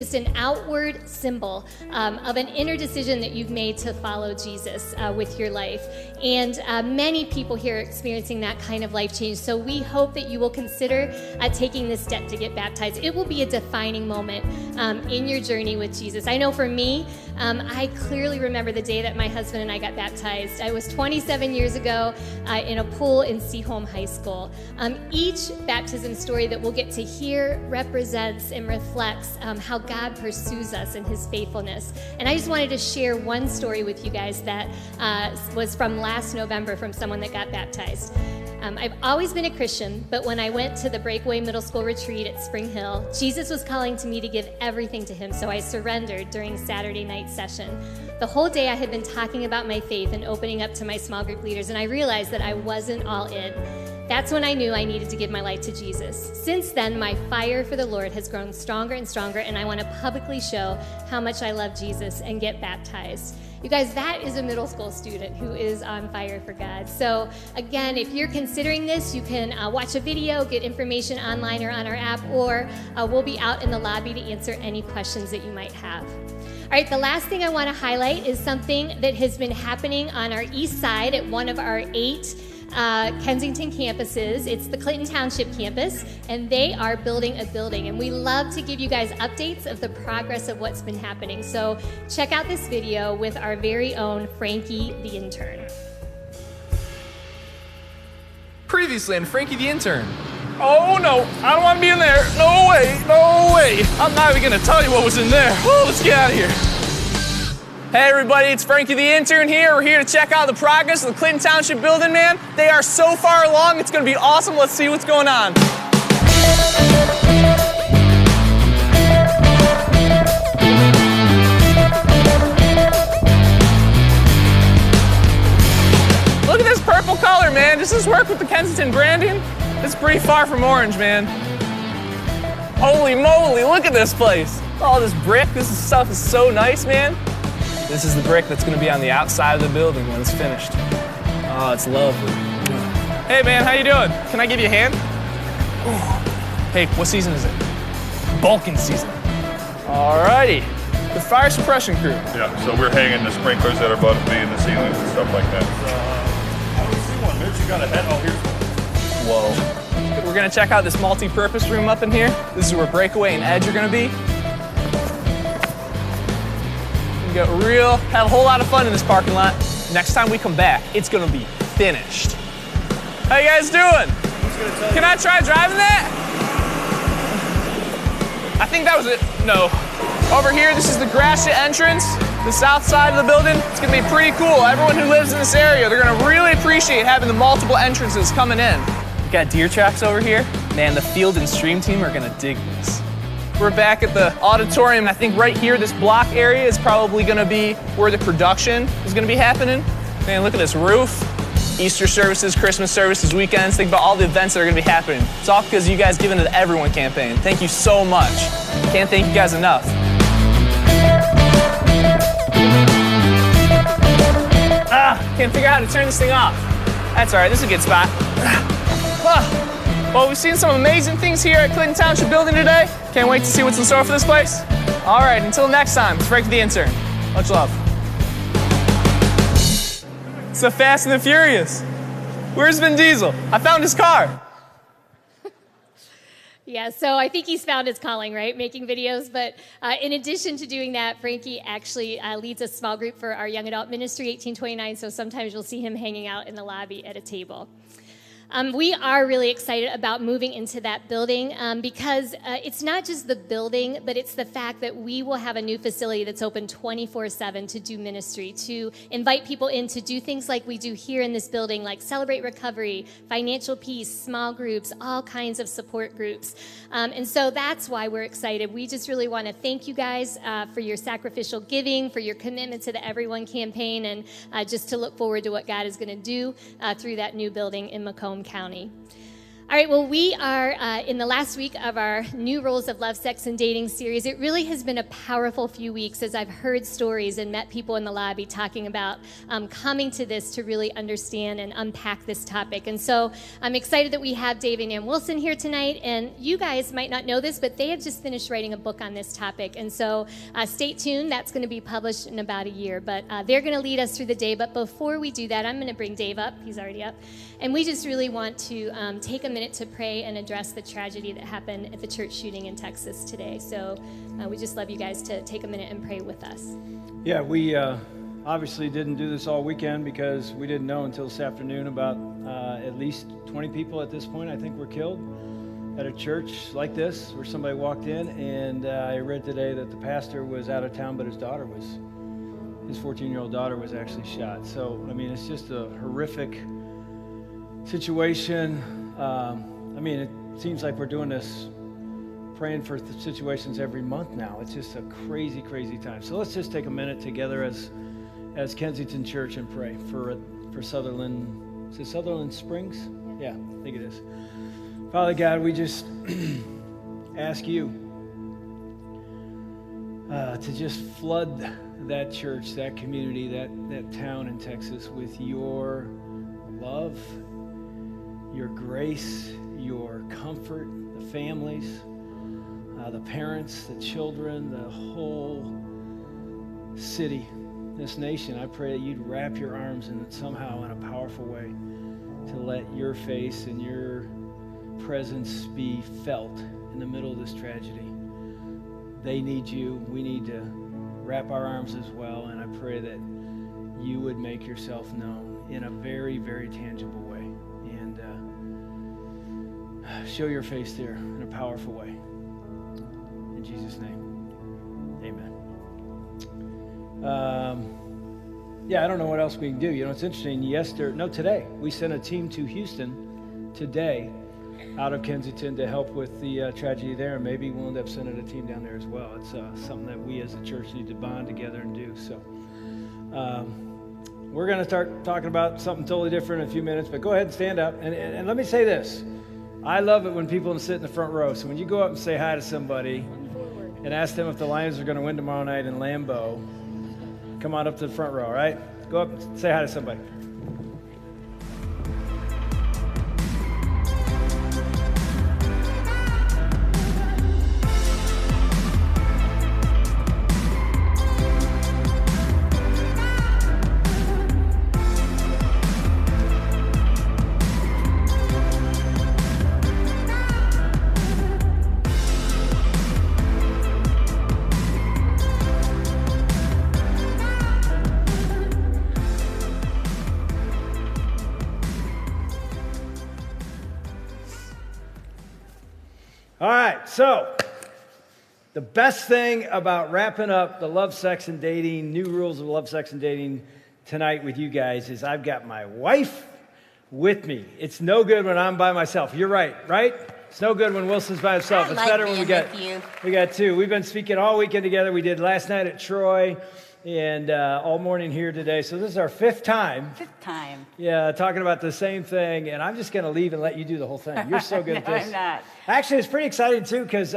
Just an outward symbol of an inner decision that you've made to follow Jesus with your life. And many people here are experiencing that kind of life change. So we hope that you will consider taking this step to get baptized. It will be a defining moment in your journey with Jesus. I know for me, I clearly remember the day that my husband and I got baptized. I was 27 years ago in a pool in Seaholm High School. Each baptism story that we'll get to hear represents and reflects how God pursues us in his faithfulness. And I just wanted to share one story with you guys that was from last November from someone that got baptized. I've always been a Christian, but when I went to the Breakaway Middle School retreat at Spring Hill, Jesus was calling to me to give everything to him, so I surrendered during Saturday night session. The whole day I had been talking about my faith and opening up to my small group leaders, and I realized that I wasn't all in. That's when I knew I needed to give my life to Jesus. Since then, my fire for the Lord has grown stronger and stronger, and I want to publicly show how much I love Jesus and get baptized. You guys, that is a middle school student who is on fire for God. So again, if you're considering this, you can watch a video, get information online or on our app, or we'll be out in the lobby to answer any questions that you might have. All right, the last thing I want to highlight is something that has been happening on our east side at one of our 8 Kensington campuses. It's the Clinton Township campus, and they are building a building. And we love to give you guys updates of the progress of what's been happening. So check out this video with our very own Frankie the intern. Previously on Frankie the intern. Oh no, I don't want to be in there. No way, no way. I'm not even gonna tell you what was in there. Oh, let's get out of here. Hey everybody, it's Frankie the intern here. We're here to check out the progress of the Clinton Township building, man. They are so far along, it's gonna be awesome. Let's see what's going on. Look at this purple color, man. Does this work with the Kensington branding? It's pretty far from orange, man. Holy moly, look at this place. All this brick, this stuff is so nice, man. This is the brick that's going to be on the outside of the building when it's finished. Oh, it's lovely. Hey, man, how you doing? Can I give you a hand? Ooh. Hey, what season is it? Bulking season. All righty. The fire suppression crew. Yeah, so we're hanging the sprinklers that are above and in the ceilings and stuff like that. I don't see one. There's you got a head. Oh, here's one. Whoa. We're going to check out this multi-purpose room up in here. This is where Breakaway and Edge are going to be. Had a whole lot of fun in this parking lot. Next time we come back, it's gonna be finished. How you guys doing? Can I try driving that? I think that was it. No. Over here, this is the Gratiot entrance, the south side of the building. It's gonna be pretty cool. Everyone who lives in this area, they're gonna really appreciate having the multiple entrances coming in. We got deer tracks over here. Man, the field and stream team are gonna dig this. We're back at the auditorium. I think right here, this block area is probably gonna be where the production is gonna be happening. Man, look at this roof. Easter services, Christmas services, weekends. Think about all the events that are gonna be happening. It's all because you guys Give Into the Everyone campaign. Thank you so much. Can't thank you guys enough. Can't figure out how to turn this thing off. That's all right, this is a good spot. Well, we've seen some amazing things here at Clinton Township building today. Can't wait to see what's in store for this place. All right, until next time, it's Frankie the intern. Much love. It's the Fast and the Furious. Where's Vin Diesel? I found his car. Yeah, so I think he's found his calling, right? Making videos. But in addition to doing that, Frankie actually leads a small group for our young adult ministry, 1829. So sometimes you'll see him hanging out in the lobby at a table. We are really excited about moving into that building because it's not just the building, but it's the fact that we will have a new facility that's open 24/7 to do ministry, to invite people in to do things like we do here in this building, like Celebrate Recovery, Financial Peace, small groups, all kinds of support groups. And so that's why we're excited. We just really want to thank you guys for your sacrificial giving, for your commitment to the Everyone campaign, and just to look forward to what God is going to do through that new building in Macomb County. All right, well, we are in the last week of our New Rules of Love, Sex, and Dating series. It really has been a powerful few weeks as I've heard stories and met people in the lobby talking about coming to this to really understand and unpack this topic. And so I'm excited that we have Dave and Ann Wilson here tonight. And you guys might not know this, but they have just finished writing a book on this topic. And so stay tuned. That's going to be published in about a year. But they're going to lead us through the day. But before we do that, I'm going to bring Dave up. He's already up. And we just really want to take a minute to pray and address the tragedy that happened at the church shooting in Texas today. So we just love you guys to take a minute and pray with us. Yeah, we obviously didn't do this all weekend because we didn't know until this afternoon about at least 20 people at this point, I think, were killed at a church like this where somebody walked in. And I read today that the pastor was out of town, but his 14-year-old daughter was actually shot. So, I mean, it's just a horrific situation. I mean, it seems like we're doing this, praying for situations every month now. It's just a crazy, crazy time. So let's just take a minute together as Kensington Church and pray for Sutherland. Is it Sutherland Springs? Yeah, I think it is. Father God, we just ask you to just flood that church, that community, that town in Texas with your love, your grace, your comfort, the families, the parents, the children, the whole city, this nation. I pray that you'd wrap your arms in it somehow in a powerful way to let your face and your presence be felt in the middle of this tragedy. They need you. We need to wrap our arms as well, and I pray that you would make yourself known in a very, very tangible way. Show your face there in a powerful way. In Jesus' name, amen. Yeah, I don't know what else we can do. You know, it's interesting. Today, we sent a team to Houston today out of Kensington to help with the tragedy there. And maybe we'll end up sending a team down there as well. It's something that we as a church need to bond together and do. So we're going to start talking about something totally different in a few minutes. But go ahead and stand up. And let me say this. I love it when people sit in the front row. So when you go up and say hi to somebody and ask them if the Lions are going to win tomorrow night in Lambeau, come on up to the front row, all right? Go up and say hi to somebody. All right, so the best thing about wrapping up the Love, Sex, and Dating, New Rules of Love, Sex, and Dating tonight with you guys is I've got my wife with me. It's no good when I'm by myself. You're right? It's no good when Wilson's by himself. It's better when we got two. We've been speaking all weekend together. We did last night at Troy and all morning here today. So this is our fifth time. Yeah, talking about the same thing. And I'm just going to leave and let you do the whole thing. You're so good at this. I'm not. Actually, it's pretty exciting, too, because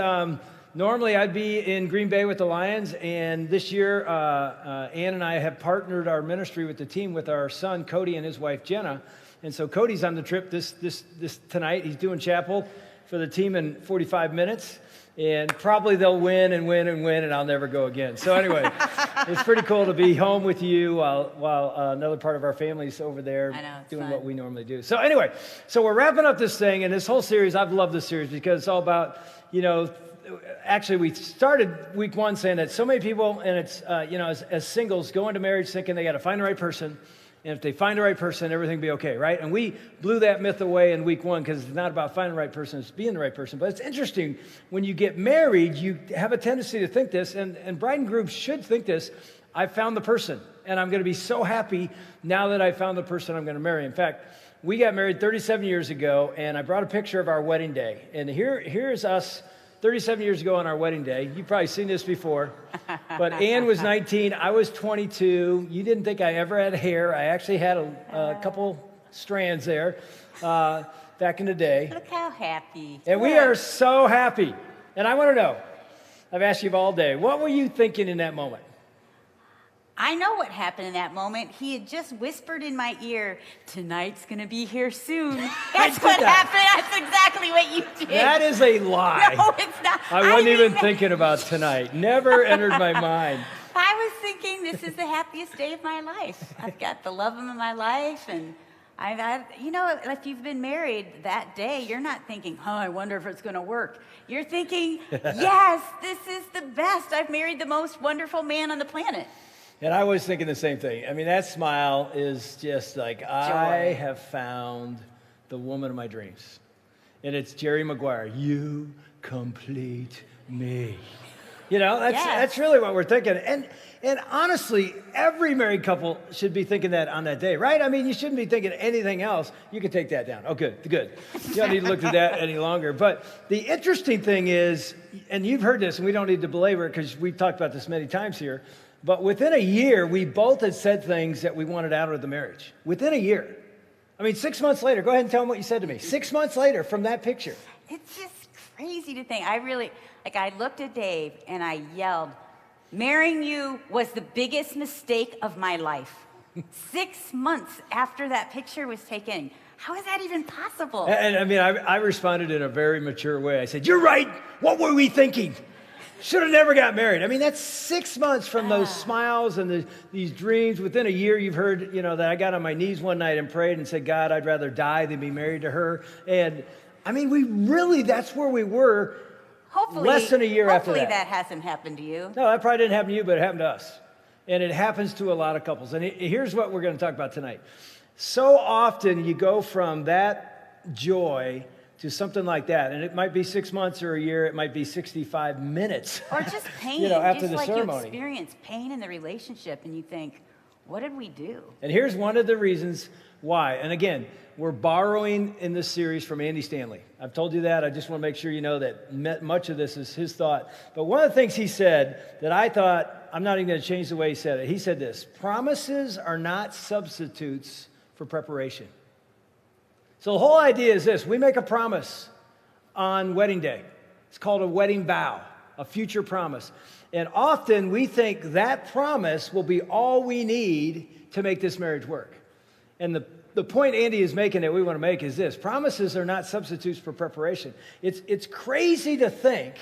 normally I'd be in Green Bay with the Lions. And this year, Ann and I have partnered our ministry with the team with our son, Cody, and his wife, Jenna. And so Cody's on the trip this tonight. He's doing chapel for the team in 45 minutes. And probably they'll win, and I'll never go again. So anyway, it's pretty cool to be home with you while another part of our family's over there doing what we normally do. So anyway, so we're wrapping up this thing, and this whole series, I've loved this series because it's all about, actually we started week one saying that so many people, and it's, as singles, go into marriage thinking they got to find the right person. And if they find the right person, everything will be okay, right? And we blew that myth away in week one because it's not about finding the right person, it's being the right person. But it's interesting, when you get married, you have a tendency to think this, and bride and groom should think this: I found the person, and I'm going to be so happy now that I found the person I'm going to marry. In fact, we got married 37 years ago, and I brought a picture of our wedding day. And here's us 37 years ago on our wedding day. You've probably seen this before. But Ann was 19. I was 22. You didn't think I ever had hair. I actually had a couple strands there. But back in the day. Look how happy. And we are so happy. And I want to know, I've asked you all day, what were you thinking in that moment? I know what happened in that moment. He had just whispered in my ear, tonight's going to be here soon. That's what happened. That's exactly what you did. That is a lie. No, it's not. I wasn't even thinking about tonight. Never entered my mind. I was thinking this is the happiest day of my life. I've got the love of my life, and if you've been married that day, you're not thinking, oh, I wonder if it's going to work. You're thinking, yes, this is the best. I've married the most wonderful man on the planet. And I was thinking the same thing. I mean, that smile is just like, I have found the woman of my dreams. And it's Jerry Maguire. You complete me. You know, that's really what we're thinking. And honestly, every married couple should be thinking that on that day, right? I mean, you shouldn't be thinking anything else. You can take that down. Oh, good. You don't need to look at that any longer. But the interesting thing is, and you've heard this, and we don't need to belabor it because we've talked about this many times here, but within a year, we both had said things that we wanted out of the marriage. Within a year. I mean, 6 months later, go ahead and tell them what you said to me. 6 months later from that picture. It's just crazy to think. I looked at Dave and I yelled, marrying you was the biggest mistake of my life. 6 months after that picture was taken. How is that even possible? And I mean, I responded in a very mature way. I said, you're right. What were we thinking? Should have never got married. I mean, that's 6 months from those smiles and these dreams. Within a year, you've heard, that I got on my knees one night and prayed and said, God, I'd rather die than be married to her. And I mean, that's where we were less than a year after that. Hopefully that hasn't happened to you. No, that probably didn't happen to you, but it happened to us. And it happens to a lot of couples. And here's what we're going to talk about tonight. So often you go from that joy to something like that. And it might be 6 months or a year. It might be 65 minutes. Or just pain. After just the like ceremony. You experience pain in the relationship and you think, what did we do? And here's one of the reasons why. And again, we're borrowing in this series from Andy Stanley. I've told you that. I just want to make sure you know that much of this is his thought. But one of the things he said that I thought, I'm not even going to change the way he said it. He said this, promises are not substitutes for preparation. So the whole idea is this. We make a promise on wedding day. It's called a wedding vow, a future promise. And often we think that promise will be all we need to make this marriage work. And the point Andy is making that we want to make is this. Promises are not substitutes for preparation. It's crazy to think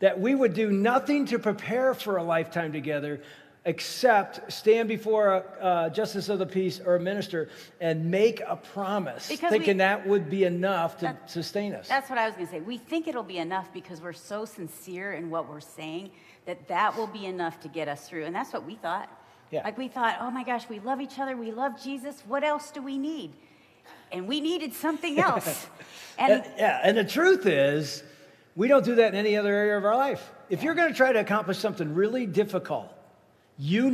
that we would do nothing to prepare for a lifetime together except stand before a justice of the peace or a minister and make a promise, thinking that would be enough to sustain us. That's what I was going to say. We think it'll be enough because we're so sincere in what we're saying that will be enough to get us through. And that's what we thought. Yeah. Like we thought, oh my gosh, we love each other. We love Jesus. What else do we need? And we needed something else. And the truth is, we don't do that in any other area of our life. If you're going to try to accomplish something really difficult, you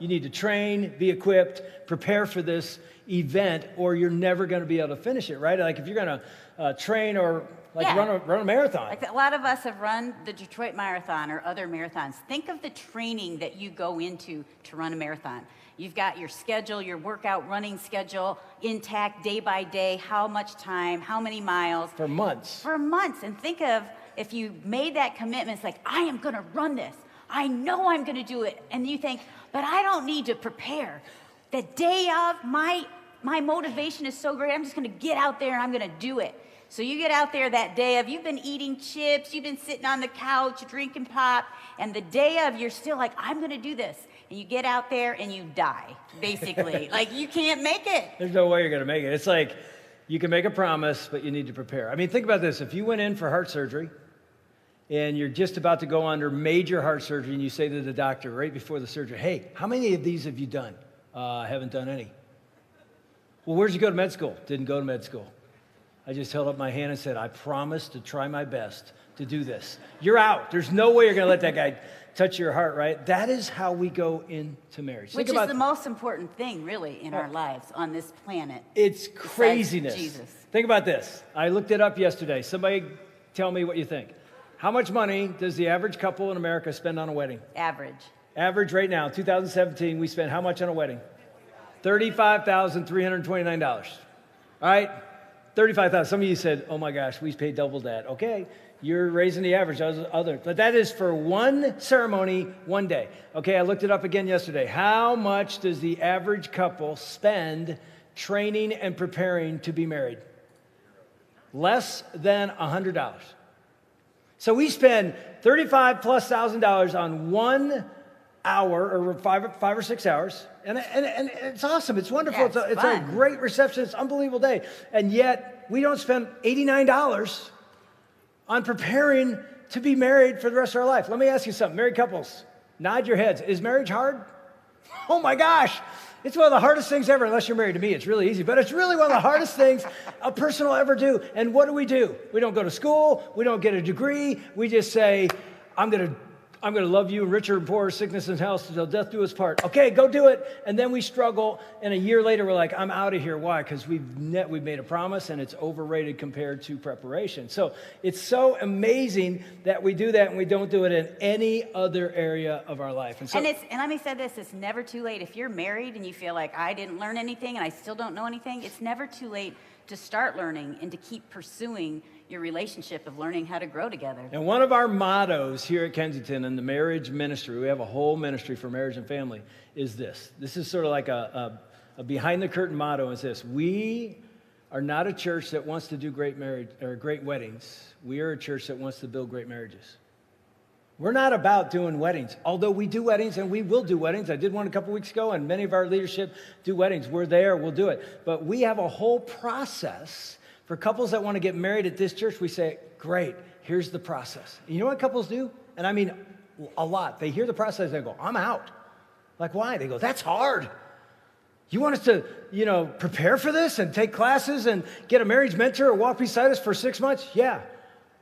need to train, be equipped, prepare for this event, or you're never going to be able to finish it, right? Like if you're going to train or run a marathon. Like a lot of us have run the Detroit Marathon or other marathons. Think of the training that you go into to run a marathon. You've got your schedule, your workout running schedule intact day by day, how much time, how many miles. For months. For months. And think of if you made that commitment, it's like, I am going to run this. I know I'm going to do it. And you think, but I don't need to prepare. The day of, my motivation is so great, I'm just going to get out there and I'm going to do it. So you get out there that day of, you've been eating chips, you've been sitting on the couch, drinking pop, and the day of, you're still like, I'm going to do this. And you get out there and you die, basically. Like, you can't make it. There's no way you're going to make it. It's like you can make a promise, but you need to prepare. I mean, think about this. If you went in for heart surgery and you're just about to go under major heart surgery and you say to the doctor right before the surgery, hey, how many of these have you done? I haven't done any. Well, where'd you go to med school? Didn't go to med school. I just held up my hand and said, I promise to try my best to do this. You're out. There's no way you're going to let that guy touch your heart, right? That is how we go into marriage. Which is the most important thing, really, in our lives on this planet. It's craziness. Jesus. Think about this. I looked it up yesterday. Somebody tell me what you think. How much money does the average couple in America spend on a wedding? Average. Average right now, 2017, we spend how much on a wedding? $35,329. All right? $35,000. Some of you said, oh my gosh, we paid double that. Okay, you're raising the average. But that is for one ceremony, one day. Okay, I looked it up again yesterday. How much does the average couple spend training and preparing to be married? Less than $100. So we spend $35,000+ on 1 hour or five or 6 hours. And it's awesome. It's wonderful. Yeah, it's a great reception. It's an unbelievable day. And yet we don't spend $89 on preparing to be married for the rest of our life. Let me ask you something. Married couples, nod your heads. Is marriage hard? Oh my gosh. It's one of the hardest things ever, unless you're married to me. It's really easy, but it's really one of the hardest things a person will ever do. And what do? We don't go to school. We don't get a degree. We just say, I'm going to love you, richer and poorer, sickness and health, till death do us part. Okay, go do it. And then we struggle, and a year later, we're like, I'm out of here. Why? Because we've made a promise, and it's overrated compared to preparation. So it's so amazing that we do that, and we don't do it in any other area of our life. And let me say this, it's never too late. If you're married and you feel like I didn't learn anything and I still don't know anything, it's never too late to start learning and to keep pursuing your relationship of learning how to grow together. And one of our mottos here at Kensington in the marriage ministry, we have a whole ministry for marriage and family, is this. This is sort of like a behind-the-curtain motto is this. We are not a church that wants to do great marriage or great weddings. We are a church that wants to build great marriages. We're not about doing weddings, although we do weddings and we will do weddings. I did one a couple weeks ago, and many of our leadership do weddings. We're there, we'll do it. But we have a whole process for couples that want to get married at this church. We say, great, here's the process. And you know what couples do? And I mean a lot. They hear the process, they go, I'm out. Like, why? They go, that's hard. You want us to, prepare for this and take classes and get a marriage mentor or walk beside us for 6 months? Yeah,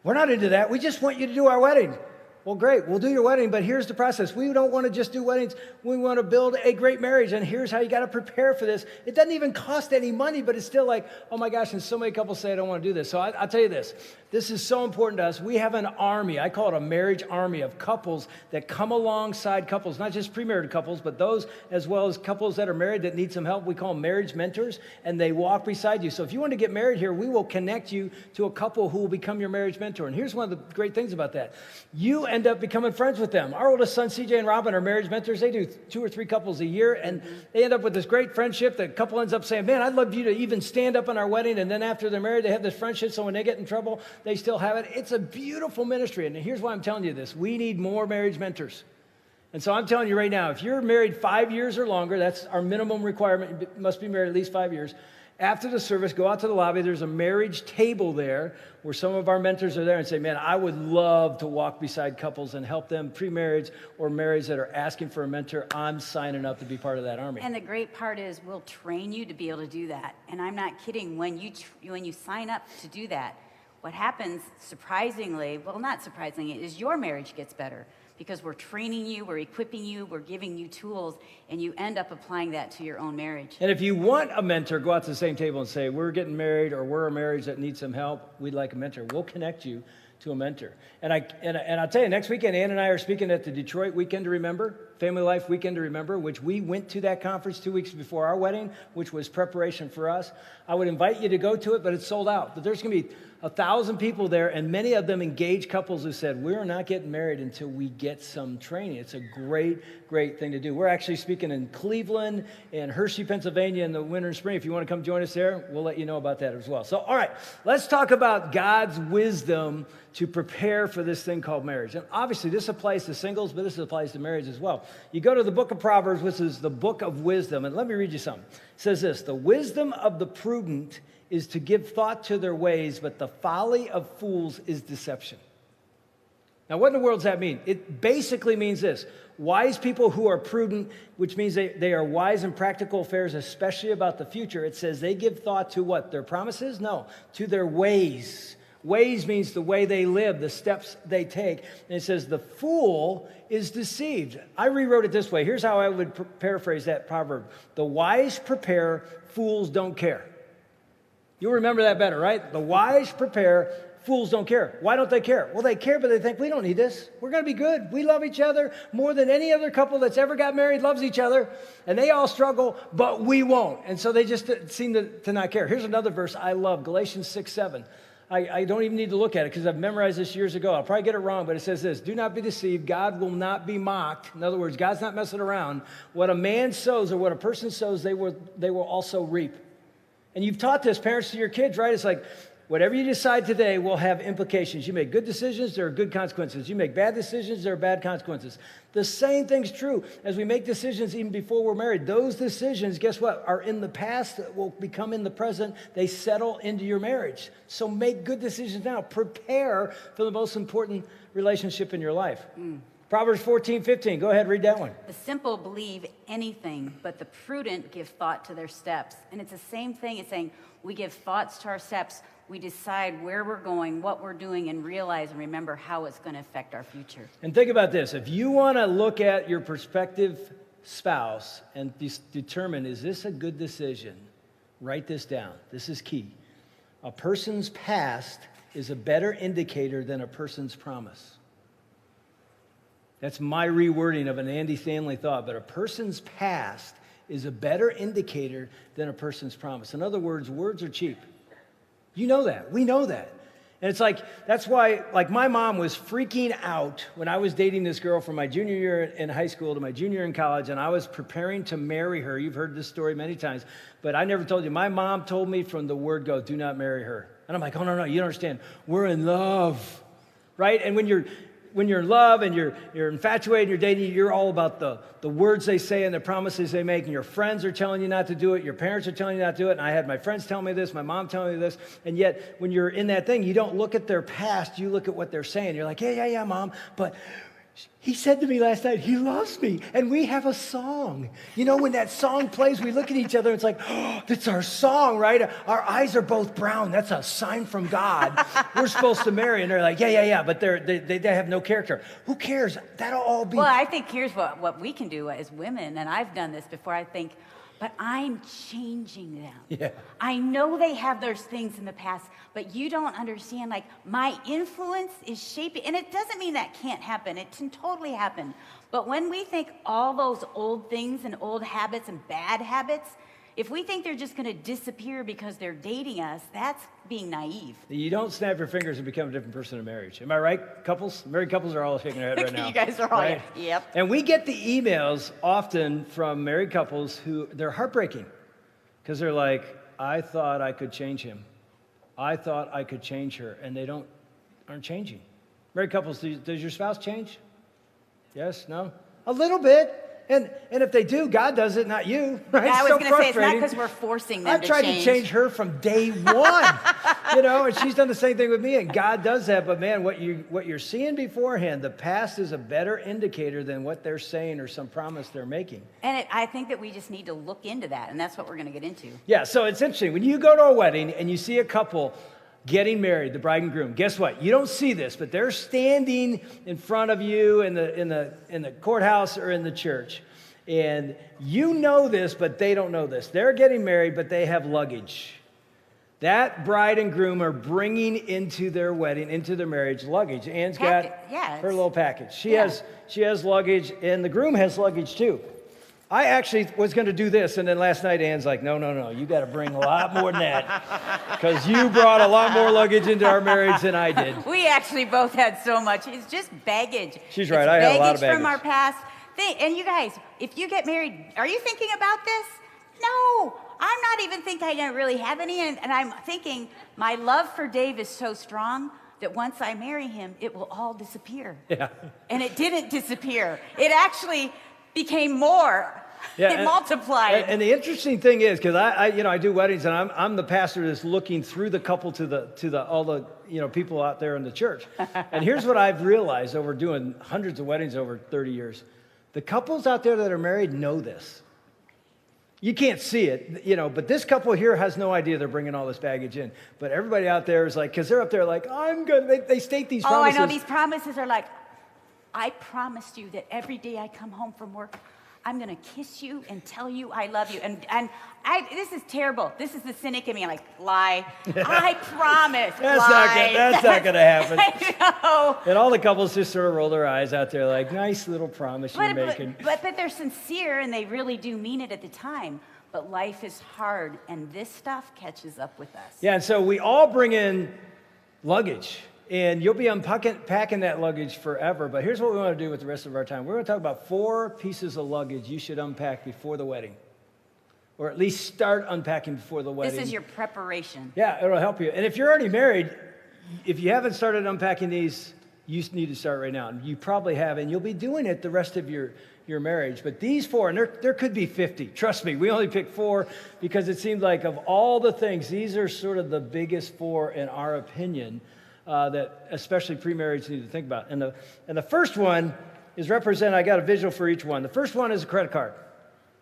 we're not into that. We just want you to do our wedding. Well, great, we'll do your wedding, but here's the process. We don't want to just do weddings. We want to build a great marriage, and here's how you got to prepare for this. It doesn't even cost any money, but it's still like, oh my gosh, and so many couples say, I don't want to do this. So I'll tell you this. This is so important to us. We have an army. I call it a marriage army of couples that come alongside couples, not just premarital couples, but those as well as couples that are married that need some help. We call them marriage mentors, and they walk beside you. So if you want to get married here, we will connect you to a couple who will become your marriage mentor. And here's one of the great things about that. You end up becoming friends with them. Our oldest son, CJ and Robin, are marriage mentors. They do 2 or 3 couples a year, and they end up with this great friendship. The couple ends up saying, man, I'd love you to even stand up on our wedding, and then after they're married, they have this friendship, so when they get in trouble, they still have it. It's a beautiful ministry, and here's why I'm telling you this. We need more marriage mentors. And so I'm telling you right now, if you're married 5 years or longer, that's our minimum requirement. You must be married at least 5 years. After the service, go out to the lobby. There's a marriage table there where some of our mentors are there and say, man, I would love to walk beside couples and help them pre-marriage or marrieds that are asking for a mentor. I'm signing up to be part of that army. And the great part is we'll train you to be able to do that. And I'm not kidding. When you sign up to do that, what happens, surprisingly, well, not surprisingly, is your marriage gets better because we're training you, we're equipping you, we're giving you tools, and you end up applying that to your own marriage. And if you want a mentor, go out to the same table and say, we're getting married or we're a marriage that needs some help. We'd like a mentor. We'll connect you to a mentor. And I'll tell you, next weekend, Ann and I are speaking at the Detroit Weekend to Remember, Family Life Weekend to Remember, which we went to that conference 2 weeks before our wedding, which was preparation for us. I would invite you to go to it, but it's sold out. But there's going to be 1,000 people there, and many of them engaged couples who said, we're not getting married until we get some training. It's a great, great thing to do. We're actually speaking in Cleveland and Hershey, Pennsylvania in the winter and spring. If you want to come join us there, we'll let you know about that as well. So, all right, let's talk about God's wisdom to prepare for this thing called marriage. And obviously, this applies to singles, but this applies to marriage as well. You go to the book of Proverbs, which is the book of wisdom, and let me read you something. It says this, the wisdom of the prudent is to give thought to their ways, but the folly of fools is deception. Now, what in the world does that mean? It basically means this. Wise people who are prudent, which means they are wise in practical affairs, especially about the future. It says they give thought to what? Their promises? No, to their ways. Ways means the way they live, the steps they take. And it says the fool is deceived. I rewrote it this way. Here's how I would paraphrase that proverb. The wise prepare, fools don't care. You'll remember that better, right? The wise prepare, fools don't care. Why don't they care? Well, they care, but they think, we don't need this. We're going to be good. We love each other more than any other couple that's ever got married loves each other. And they all struggle, but we won't. And so they just seem to not care. Here's another verse I love, Galatians 6:7. I don't even need to look at it because I've memorized this years ago. I'll probably get it wrong, but it says this: do not be deceived. God will not be mocked. In other words, God's not messing around. What a man sows or what a person sows, they will also reap. And you've taught this, parents, to your kids, right? It's like, whatever you decide today will have implications. You make good decisions, there are good consequences. You make bad decisions, there are bad consequences. The same thing's true as we make decisions even before we're married. Those decisions, guess what, are in the past that will become in the present. They settle into your marriage. So make good decisions now. Prepare for the most important relationship in your life. Proverbs 14:15. Go ahead, read that one. The simple believe anything, but the prudent give thought to their steps. And it's the same thing. It's saying we give thoughts to our steps. We decide where we're going, what we're doing, and realize and remember how it's going to affect our future. And think about this. If you want to look at your prospective spouse and determine, is this a good decision? Write this down. This is key. A person's past is a better indicator than a person's promise. That's my rewording of an Andy Stanley thought, but a person's past is a better indicator than a person's promise. In other words, words are cheap. You know that. We know that. And it's like, that's why, like, my mom was freaking out when I was dating this girl from my junior year in high school to my junior year in college, and I was preparing to marry her. You've heard this story many times, but I never told you. My mom told me from the word go, do not marry her. And I'm like, oh, no, you don't understand. We're in love, right? And when you're in love and you're infatuated, you're dating, you're all about the words they say and the promises they make, and your friends are telling you not to do it, your parents are telling you not to do it, and I had my friends tell me this, my mom telling me this, and yet when you're in that thing, you don't look at their past, you look at what they're saying. You're like, yeah, Mom, but he said to me last night, he loves me, and we have a song. You know, when that song plays, we look at each other, and it's like, oh, that's our song, right? Our eyes are both brown. That's a sign from God. We're supposed to marry, and they're like, yeah, but they have no character. Who cares? That'll all be... Well, I think here's what we can do as women, and I've done this before. I think, but I'm changing them. Yeah. I know they have those things in the past, but you don't understand, like, my influence is shaping, and it doesn't mean that can't happen. It can totally happen. But when we think all those old things and old habits and bad habits, if we think they're just going to disappear because they're dating us, that's being naive. You don't snap your fingers and become a different person in marriage. Am I right, couples? Married couples are all shaking their head right now. You guys are all, right? Yep. And we get the emails often from married couples who, they're heartbreaking because they're like, I thought I could change him. I thought I could change her, and they aren't changing. Married couples, does your spouse change? Yes? No? A little bit. And if they do, God does it, not you. Right? Yeah, I was so going to say, it's not because we're forcing them to change. I tried to change her from day one, and she's done the same thing with me, and God does that. But man, what you're seeing beforehand, the past is a better indicator than what they're saying or some promise they're making. And I think that we just need to look into that, and that's what we're going to get into. Yeah, so it's interesting. When you go to a wedding and you see a couple getting married, the bride and groom, guess what? You don't see this, but they're standing in front of you in the courthouse or in the church. And you know this, but they don't know this. They're getting married, but they have luggage. That bride and groom are bringing into their wedding, into their marriage, luggage. Anne's got her little package. She has luggage, and the groom has luggage too. I actually was going to do this, and then last night Anne's like, no, you got to bring a lot more than that because you brought a lot more luggage into our marriage than I did. We actually both had so much. It's just baggage. She's right. I had a lot of baggage. From our past. And you guys, if you get married, are you thinking about this? No, I'm not even thinking I don't really have any. And I'm thinking my love for Dave is so strong that once I marry him, it will all disappear. Yeah. And it didn't disappear. It actually became more. Yeah, it multiplied. And the interesting thing is, because I do weddings, and I'm the pastor that's looking through the couple to all the people out there in the church. And here's what I've realized over doing hundreds of weddings over 30 years: the couples out there that are married know this. You can't see it, but this couple here has no idea they're bringing all this baggage in. But everybody out there is like, because they're up there like, I'm good. They state these promises. Oh, I know. These promises are like, I promised you that every day I come home from work, I'm going to kiss you and tell you I love you. And this is terrible. This is the cynic in me. I'm like, lie. I promise. That's not going to happen. I know. And all the couples just sort of roll their eyes out there like, nice little promise you're making. But they're sincere, and they really do mean it at the time. But life is hard, and this stuff catches up with us. Yeah, and so we all bring in luggage. And you'll be unpacking that luggage forever. But here's what we want to do with the rest of our time. We're going to talk about 4 pieces of luggage you should unpack before the wedding. Or at least start unpacking before the wedding. This is your preparation. Yeah, it'll help you. And if you're already married, if you haven't started unpacking these, you need to start right now. You probably have, and you'll be doing it the rest of your marriage. But these 4, and there could be 50. Trust me, we only picked 4 because it seemed like of all the things, these are sort of the biggest 4 in our opinion. That especially pre-marriage need to think about. And the first one is represented, I got a visual for each one. The first one is a credit card.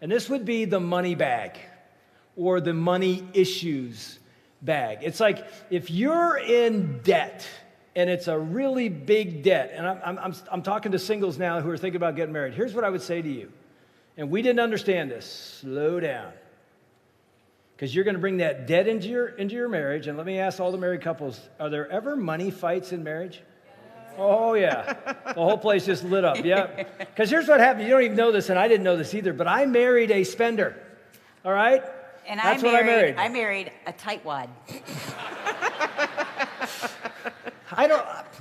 And this would be the money bag or the money issues bag. It's like if you're in debt and it's a really big debt, and I'm talking to singles now who are thinking about getting married. Here's what I would say to you. And we didn't understand this. Slow down. Because you're going to bring that debt into your marriage. And let me ask all the married couples, are there ever money fights in marriage? Oh, yeah. The whole place just lit up. Yeah. Because here's what happened. You don't even know this, and I didn't know this either, but I married a spender. All right? And That's what I married. I married a tightwad.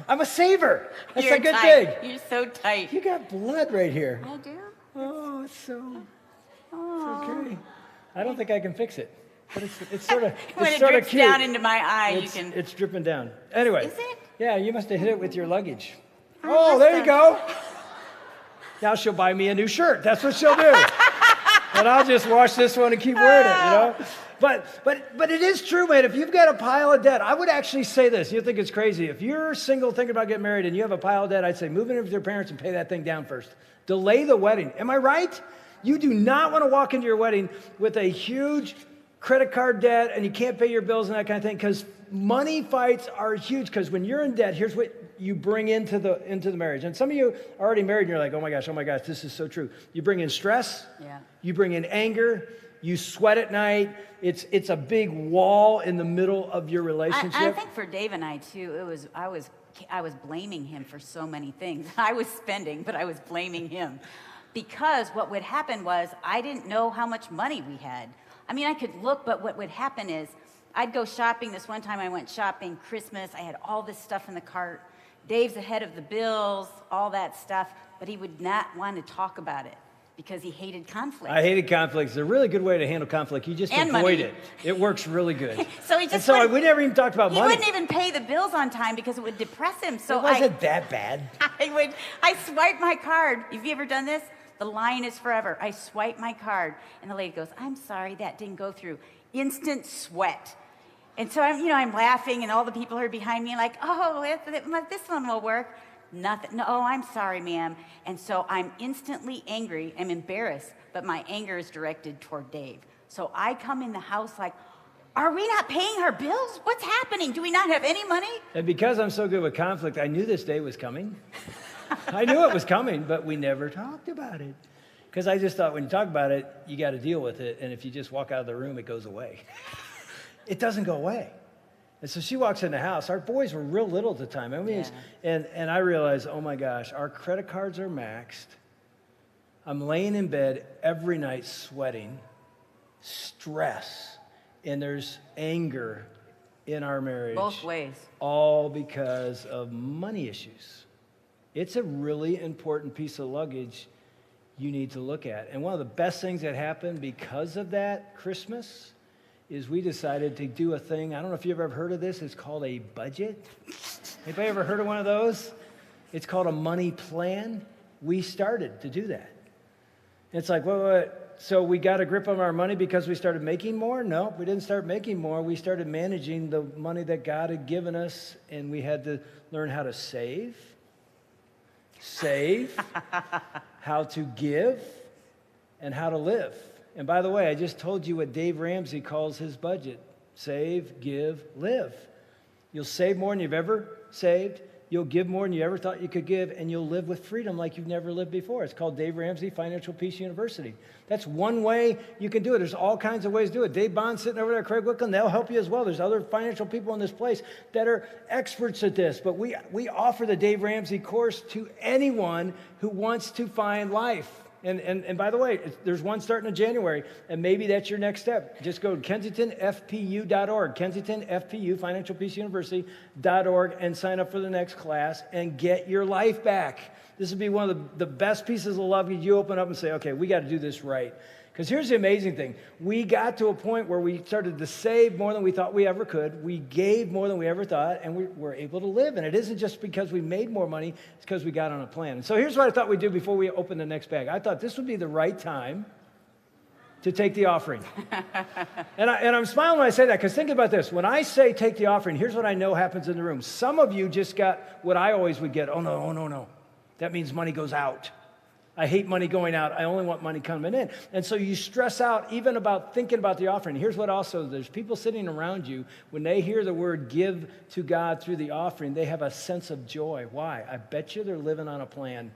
I'm a saver. That's You're a good tight. thing. You're so tight. You got blood right here. I do? Oh, it's okay. Oh. I don't think I can fix it. But it's sort of when it sort drips of cute. down into my eye, you can. It's dripping down. Anyway. Is it? Yeah, you must have hit it with your luggage. Oh, there you go. Now she'll buy me a new shirt. That's what she'll do. And I'll just wash this one and keep wearing it, you know? But it is true, man. If you've got a pile of debt, I would actually say this. You think it's crazy. If you're single thinking about getting married and you have a pile of debt, I'd say move in with your parents and pay that thing down first. Delay the wedding. Am I right? You do not want to walk into your wedding with a huge credit card debt and you can't pay your bills and that kind of thing, because money fights are huge. Because when you're in debt, here's what you bring into the marriage. And some of you are already married and you're like, oh my gosh, this is so true. You bring in stress. Yeah. You bring in anger. You sweat at night. It's a big wall in the middle of your relationship. I think for Dave and I too, I was blaming him for so many things. I was spending, but I was blaming him. Because what would happen was I didn't know how much money we had. I mean, I could look, but what would happen is I'd go shopping. This one time I went shopping, Christmas. I had all this stuff in the cart. Dave's ahead of the bills, all that stuff. But he would not want to talk about it because he hated conflict. I hated conflict. It's a really good way to handle conflict. You just avoid it. It works really good. We never even talked about money. He wouldn't even pay the bills on time because it would depress him. So it wasn't that bad. I swiped my card. Have you ever done this? The line is forever. I swipe my card, and the lady goes, I'm sorry, that didn't go through. Instant sweat. And so I'm laughing, and all the people are behind me like, oh, this one will work. Nothing. No, I'm sorry, ma'am. And so I'm instantly angry. I'm embarrassed, but my anger is directed toward Dave. So I come in the house like, are we not paying our bills? What's happening? Do we not have any money? And because I'm so good with conflict, I knew this day was coming. I knew it was coming, but we never talked about it. Because I just thought when you talk about it, you got to deal with it. And if you just walk out of the room, it goes away. It doesn't go away. And so she walks in the house. Our boys were real little at the time. I mean, and I realized, oh my gosh, our credit cards are maxed. I'm laying in bed every night sweating, stress, and there's anger in our marriage. Both ways. All because of money issues. It's a really important piece of luggage you need to look at. And one of the best things that happened because of that Christmas is we decided to do a thing. I don't know if you've ever heard of this. It's called a budget. Anybody ever heard of one of those? It's called a money plan. We started to do that. It's like, what? So we got a grip on our money because we started making more? No, we didn't start making more. We started managing the money that God had given us, and we had to learn how to save, how to give, and how to live. And by the way, I just told you what Dave Ramsey calls his budget. Save, give, live. You'll save more than you've ever saved. You'll give more than you ever thought you could give, and you'll live with freedom like you've never lived before. It's called Dave Ramsey Financial Peace University. That's one way you can do it. There's all kinds of ways to do it. Dave Bond's sitting over there, Craig Wickham, they'll help you as well. There's other financial people in this place that are experts at this. But we offer the Dave Ramsey course to anyone who wants to find life. And by the way, there's one starting in January, and maybe that's your next step. Just go to KensingtonFPU.org, KensingtonFPU, Financial Peace University.org, and sign up for the next class and get your life back. This would be one of the best pieces of love. You open up and say, okay, we got to do this right. Because here's the amazing thing. We got to a point where we started to save more than we thought we ever could. We gave more than we ever thought, and we were able to live. And it isn't just because we made more money. It's because we got on a plan. And so here's what I thought we'd do before we open the next bag. I thought this would be the right time to take the offering. and I'm smiling when I say that, because think about this. When I say take the offering, here's what I know happens in the room. Some of you just got what I always would get. Oh, no. That means money goes out. I hate money going out. I only want money coming in. And so you stress out even about thinking about the offering. Here's what also, there's people sitting around you, when they hear the word give to God through the offering, they have a sense of joy. Why? I bet you they're living on a plan.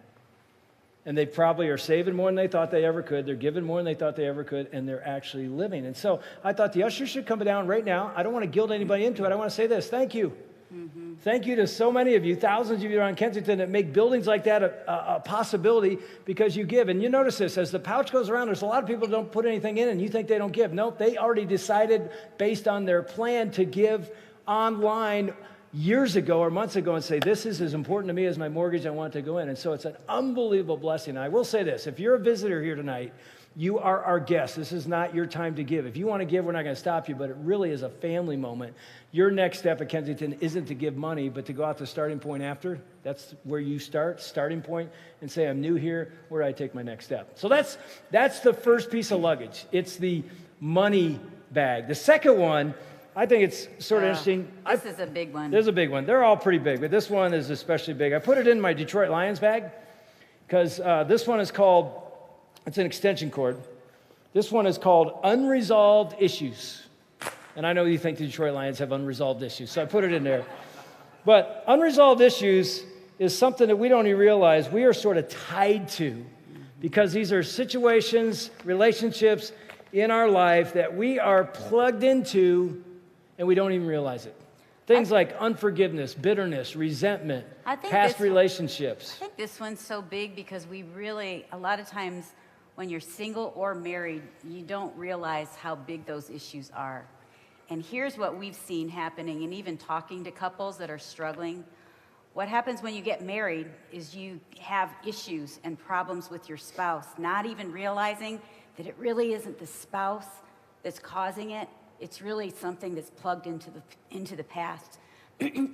And they probably are saving more than they thought they ever could. They're giving more than they thought they ever could, and they're actually living. And so I thought the ushers should come down right now. I don't want to guilt anybody into it. I want to say this. Thank you. Mm-hmm. Thank you to so many of you, thousands of you around Kensington, that make buildings like that a possibility because you give. And you notice this, as the pouch goes around, there's a lot of people who don't put anything in and you think they don't give. Nope, they already decided based on their plan to give online years ago or months ago and say, this is as important to me as my mortgage, I want it to go in. And so it's an unbelievable blessing. And I will say this, if you're a visitor here tonight, you are our guest. This is not your time to give. If you want to give, we're not going to stop you, but it really is a family moment. Your next step at Kensington isn't to give money, but to go out to starting point after. That's where you start, starting point, and say, I'm new here. Where do I take my next step? So that's the first piece of luggage. It's the money bag. The second one, I think it's sort of interesting. This is a big one. There's a big one. They're all pretty big, but this one is especially big. I put it in my Detroit Lions bag because this one is called, it's an extension cord. This one is called Unresolved Issues. And I know you think the Detroit Lions have unresolved issues, so I put it in there. But unresolved issues is something that we don't even realize we are sort of tied to, because these are situations, relationships in our life that we are plugged into and we don't even realize it. Things like unforgiveness, bitterness, resentment, past relationships. I think this one's so big because we really, a lot of times when you're single or married, you don't realize how big those issues are. And here's what we've seen happening, and even talking to couples that are struggling. What happens when you get married is you have issues and problems with your spouse, not even realizing that it really isn't the spouse that's causing it. It's really something that's plugged into the past.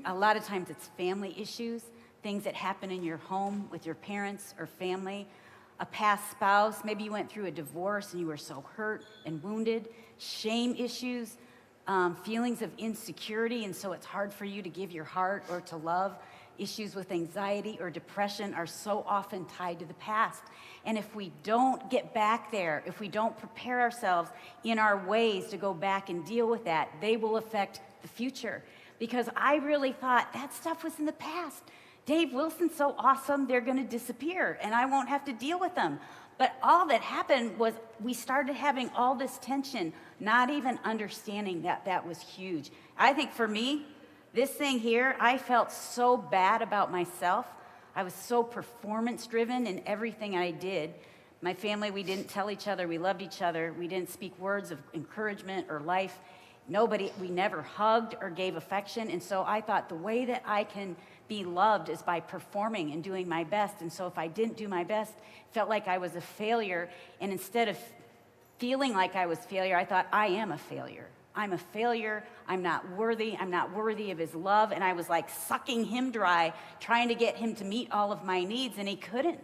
A lot of times it's family issues, things that happen in your home with your parents or family, a past spouse. Maybe you went through a divorce and you were so hurt and wounded, shame issues, feelings of insecurity, and so it's hard for you to give your heart or to love. Issues with anxiety or depression are so often tied to the past. And if we don't get back there, if we don't prepare ourselves in our ways to go back and deal with that, they will affect the future. Because I really thought that stuff was in the past. Dave Wilson's so awesome, they're going to disappear, and I won't have to deal with them. But all that happened was we started having all this tension, not even understanding that that was huge. I think for me, this thing here, I felt so bad about myself. I was so performance-driven in everything I did. My family, we didn't tell each other we loved each other. We didn't speak words of encouragement or life. We never hugged or gave affection. And so I thought the way that I can be loved is by performing and doing my best. And so if I didn't do my best, it felt like I was a failure. And instead of feeling like I was a failure, I thought, I am a failure. I'm a failure. I'm not worthy. I'm not worthy of his love. And I was like sucking him dry, trying to get him to meet all of my needs, and he couldn't.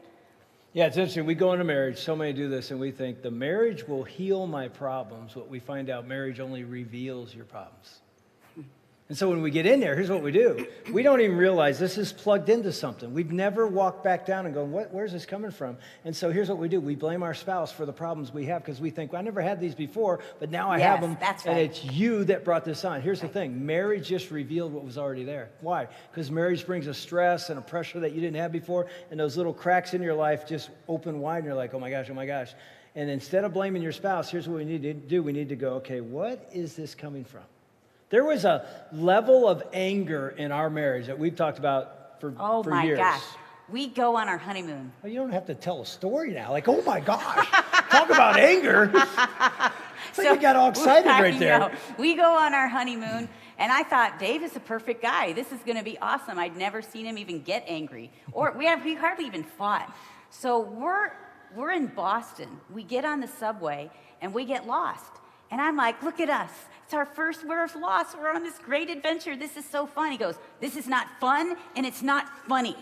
Yeah, it's interesting. We go into marriage, so many do this, and we think the marriage will heal my problems. What we find out, marriage only reveals your problems. And so when we get in there, here's what we do. We don't even realize this is plugged into something. We've never walked back down and gone, where's this coming from? And so here's what we do. We blame our spouse for the problems we have because we think, well, I never had these before, but now I have them. That's right. And it's you that brought this on. Here's the thing. Marriage just revealed what was already there. Why? Because marriage brings a stress and a pressure that you didn't have before, and those little cracks in your life just open wide, and you're like, oh my gosh, oh my gosh. And instead of blaming your spouse, here's what we need to do. We need to go, okay, what is this coming from? There was a level of anger in our marriage that we've talked about for years. Oh my gosh. We go on our honeymoon. Well, you don't have to tell a story now. Like, oh my gosh, talk about anger. It's like you got all excited right there. Know. We go on our honeymoon, and I thought, Dave is the perfect guy. This is going to be awesome. I'd never seen him even get angry. Or we hardly even fought. So we're in Boston. We get on the subway, and we get lost. And I'm like, look at us. It's our first, we're lost. We're on this great adventure. This is so fun. He goes, this is not fun, and it's not funny.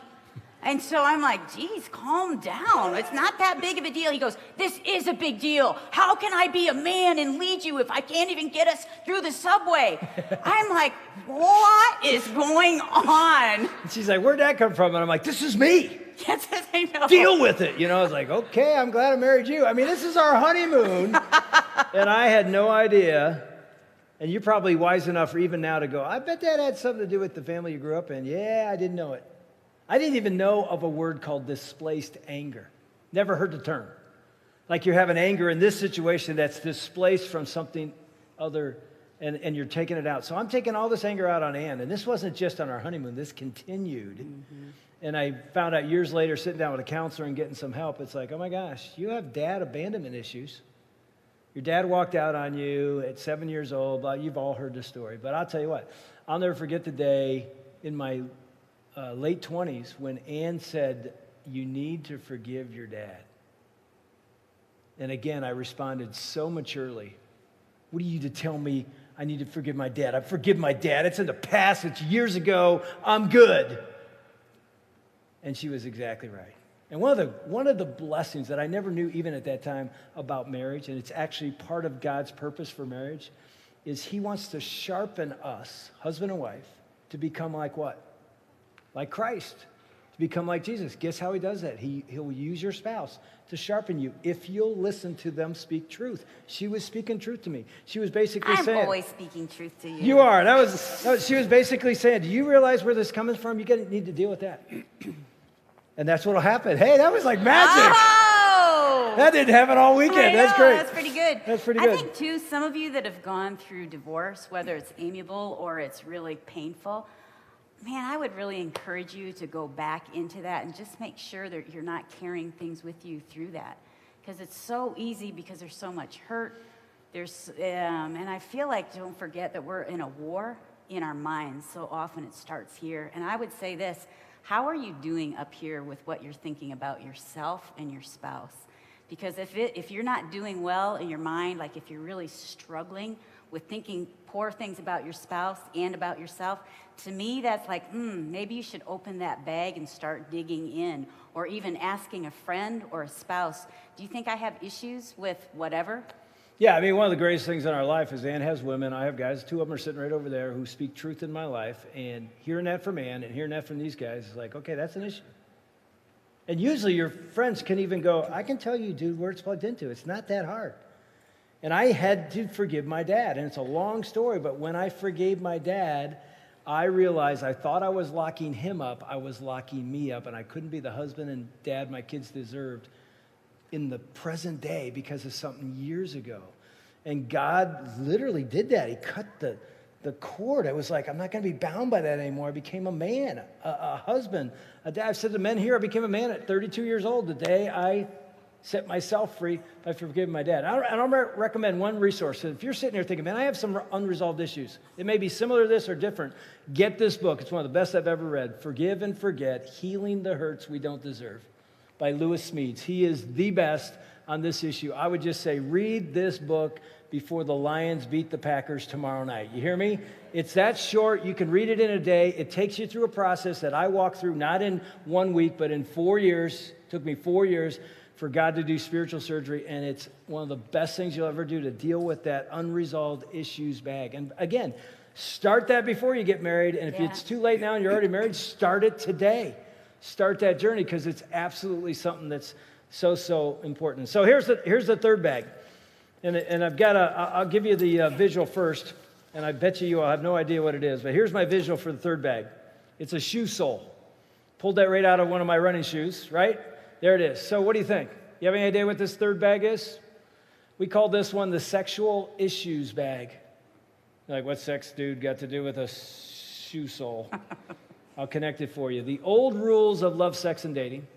And so I'm like, geez, calm down. It's not that big of a deal. He goes, this is a big deal. How can I be a man and lead you if I can't even get us through the subway? I'm like, what is going on? And she's like, where'd that come from? And I'm like, this is me. Yes, I know. Deal with it. You know, I was like, okay, I'm glad I married you. I mean, this is our honeymoon. And I had no idea. And you're probably wise enough even now to go, I bet that had something to do with the family you grew up in. Yeah, I didn't know it. I didn't even know of a word called displaced anger. Never heard the term. Like you're having anger in this situation that's displaced from something other, and you're taking it out. So I'm taking all this anger out on Ann. And this wasn't just on our honeymoon. This continued. Mm-hmm. And I found out years later, sitting down with a counselor and getting some help, it's like, oh my gosh, you have dad abandonment issues. Your dad walked out on you at 7 years old. You've all heard the story. But I'll tell you what, I'll never forget the day in my late 20s when Ann said, you need to forgive your dad. And again, I responded so maturely. What are you to tell me I need to forgive my dad? I forgive my dad. It's in the past. It's years ago. I'm good. And she was exactly right. And one of the blessings that I never knew even at that time about marriage, and it's actually part of God's purpose for marriage, is he wants to sharpen us, husband and wife, to become like what? Like Christ, to become like Jesus. Guess how he does that? He'll use your spouse to sharpen you if you'll listen to them speak truth. She was speaking truth to me. She was basically saying... I'm always speaking truth to you. You are. She was basically saying, do you realize where this is coming from? You need to deal with that. And that's what'll happen. Hey, that was like magic. Oh! That didn't happen all weekend. That's great. That's pretty good. That's pretty good. I think, too, some of you that have gone through divorce, whether it's amiable or it's really painful, man, I would really encourage you to go back into that and just make sure that you're not carrying things with you through that. Because it's so easy because there's so much hurt. And I feel like, don't forget that we're in a war in our minds. So often it starts here. And I would say this. How are you doing up here with what you're thinking about yourself and your spouse? Because if you're not doing well in your mind, like if you're really struggling with thinking poor things about your spouse and about yourself, to me that's like, maybe you should open that bag and start digging in, or even asking a friend or a spouse, do you think I have issues with whatever? Yeah, I mean, one of the greatest things in our life is Ann has women, I have guys, 2 of them are sitting right over there who speak truth in my life, and hearing that from Ann and hearing that from these guys is like, okay, that's an issue. And usually your friends can even go, I can tell you, dude, where it's plugged into. It's not that hard. And I had to forgive my dad, and it's a long story, but when I forgave my dad, I realized I thought I was locking him up, I was locking me up, and I couldn't be the husband and dad my kids deserved in the present day because of something years ago. And God literally did that. He cut the cord. I was like, I'm not going to be bound by that anymore. I became a man, a husband, a dad. I've said to men here, I became a man at 32 years old the day I set myself free by forgiving my dad. I don't recommend one resource. If you're sitting here thinking, man, I have some unresolved issues. It may be similar to this or different. Get this book. It's one of the best I've ever read. Forgive and Forget, Healing the Hurts We Don't Deserve, by Lewis Smedes. He is the best on this issue. I would just say read this book before the Lions beat the Packers tomorrow night. You hear me? It's that short. You can read it in a day. It takes you through a process that I walked through, not in 1 week, but in 4 years. It took me 4 years for God to do spiritual surgery, and it's one of the best things you'll ever do to deal with that unresolved issues bag. And again, Start that before you get married, and if it's too late now and you're already married, start it today. Start that journey, because it's absolutely something that's so important. So here's the third bag, and I've got I'll give you the visual first, and I bet you all have no idea what it is, but here's my visual for the third bag. It's a shoe sole. Pulled that right out of one of my running shoes, right? There it is. So what do you think? You have any idea what this third bag is? We call this one the sexual issues bag. Like, what's sex, dude, got to do with a shoe sole? I'll connect it for you. The old rules of love, sex, and dating,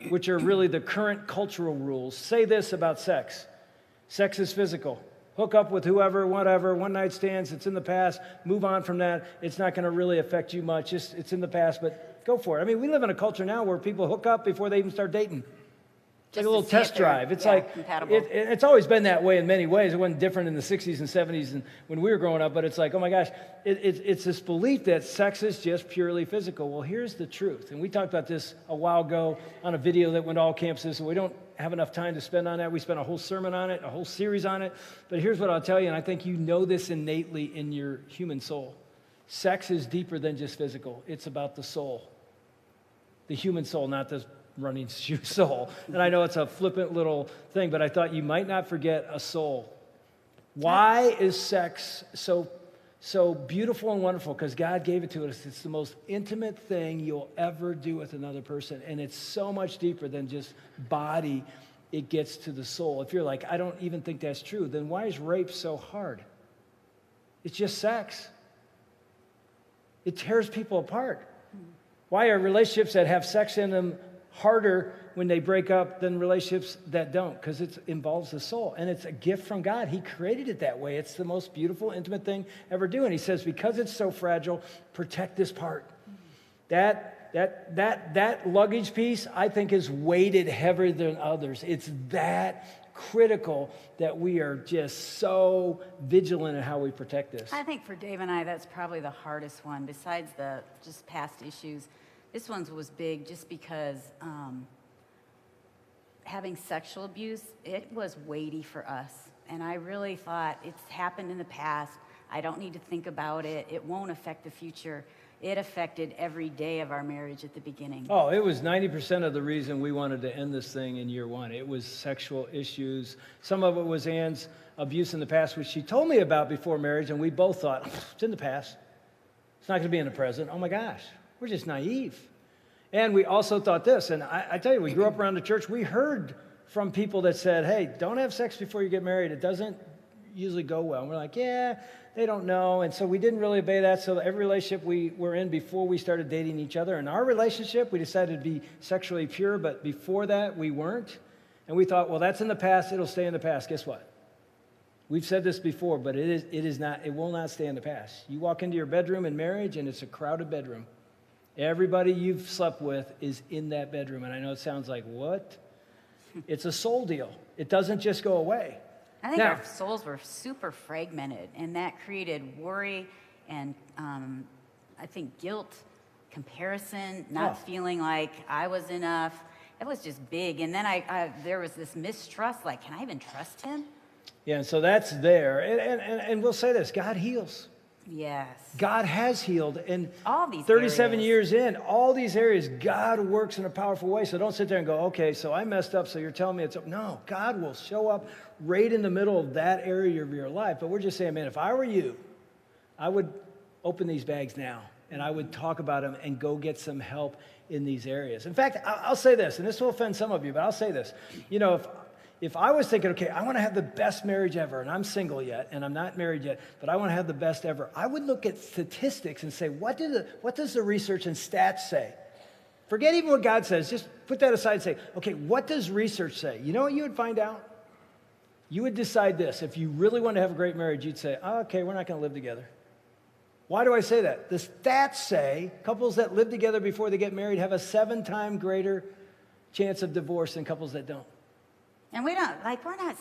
which are really the current cultural rules, say this about sex. Sex is physical. Hook up with whoever, whatever, one-night stands, it's in the past. Move on from that. It's not going to really affect you much. It's in the past, but go for it. I mean, we live in a culture now where people hook up before they even start dating. It's like a little test drive. It's like, it's always been that way in many ways. It wasn't different in the 60s and 70s and when we were growing up, but it's like, oh my gosh, it's this belief that sex is just purely physical. Well, here's the truth. And we talked about this a while ago on a video that went to all campuses, and we don't have enough time to spend on that. We spent a whole sermon on it, a whole series on it. But here's what I'll tell you, and I think you know this innately in your human soul. Sex is deeper than just physical. It's about the soul, the human soul, not the running shoe soul. And I know it's a flippant little thing, but I thought you might not forget a soul. Why is sex so beautiful and wonderful? Because God gave it to us. It's the most intimate thing you'll ever do with another person, and it's so much deeper than just body. It gets to the soul. If you're like, I don't even think that's true, then why is rape so hard? It's just sex. It tears people apart. Why are relationships that have sex in them harder when they break up than relationships that don't? Because it involves the soul, and it's a gift from God. He created it that way. It's the most beautiful, intimate thing ever do. And he says, because it's so fragile, protect this part. That luggage piece, I think, is weighted heavier than others. It's that critical that we are just so vigilant in how we protect this. I think for Dave and I, that's probably the hardest one, besides the just past issues. This one was big just because having sexual abuse, it was weighty for us. And I really thought, it's happened in the past. I don't need to think about it. It won't affect the future. It affected every day of our marriage at the beginning. Oh, it was 90% of the reason we wanted to end this thing in year one. It was sexual issues. Some of it was Ann's abuse in the past, which she told me about before marriage, and we both thought, it's in the past. It's not going to be in the present. Oh my gosh. We're just naive. And we also thought this, and I tell you, we grew up around the church. We heard from people that said, hey, don't have sex before you get married. It doesn't usually go well. And we're like, yeah, they don't know. And so we didn't really obey that. So every relationship we were in before we started dating each other, in our relationship, we decided to be sexually pure, but before that, we weren't. And we thought, well, that's in the past. It'll stay in the past. Guess what? We've said this before, but it will not stay in the past. You walk into your bedroom in marriage, and it's a crowded bedroom. Everybody you've slept with is in that bedroom. And I know it sounds like, what? It's a soul deal. It doesn't just go away. I think our souls were super fragmented, and that created worry and I think guilt, comparison, not feeling like I was enough. It was just big. And then there was this mistrust, like, can I even trust him? Yeah, and so that's there. And we'll say this, God heals. Yes. God has healed. And all these 37 areas. years in, all these areas, God works in a powerful way. So don't sit there and go, okay, so I messed up, so you're telling me it's up. No, God will show up right in the middle of that area of your life. But we're just saying, man, if I were you, I would open these bags now, and I would talk about them and go get some help in these areas. In fact, I'll say this, and this will offend some of you, but I'll say this. You know, if I was thinking, okay, I want to have the best marriage ever, and I'm single yet, and I'm not married yet, but I want to have the best ever, I would look at statistics and say, what does the research and stats say? Forget even what God says. Just put that aside and say, okay, what does research say? You know what you would find out? You would decide this. If you really want to have a great marriage, you'd say, oh, okay, we're not going to live together. Why do I say that? The stats say couples that live together before they get married have a 7-time greater chance of divorce than couples that don't. And we're not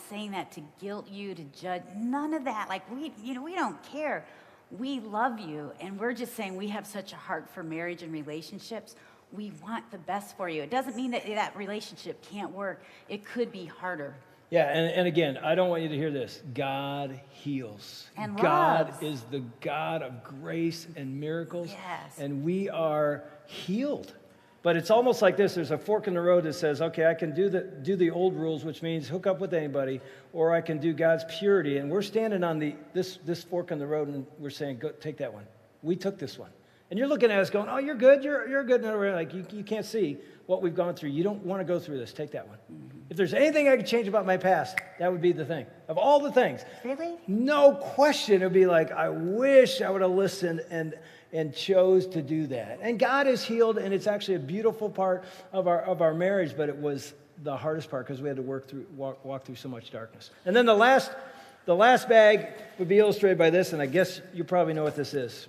saying that to guilt you, to judge, none of that. Like, we don't care. We love you, and we're just saying we have such a heart for marriage and relationships. We want the best for you. It doesn't mean that that relationship can't work. It could be harder. Yeah, and again, I don't want you to hear this. God heals. And God loves. is the God of grace and miracles. Yes. And we are healed. But it's almost like this. There's a fork in the road that says, okay, I can do the old rules, which means hook up with anybody, or I can do God's purity. And we're standing on this fork in the road, and we're saying, go take that one. We took this one. And you're looking at us going, oh, you're good. You're good. And we're like, you can't see what we've gone through. You don't want to go through this. Take that one. Mm-hmm. If there's anything I could change about my past, that would be the thing. Of all the things. Really? No question. It would be like, I wish I would have listened and chose to do that. And God is healed, and it's actually a beautiful part of our marriage, but it was the hardest part because we had to walk through so much darkness. And then the last bag would be illustrated by this, and I guess you probably know what this is.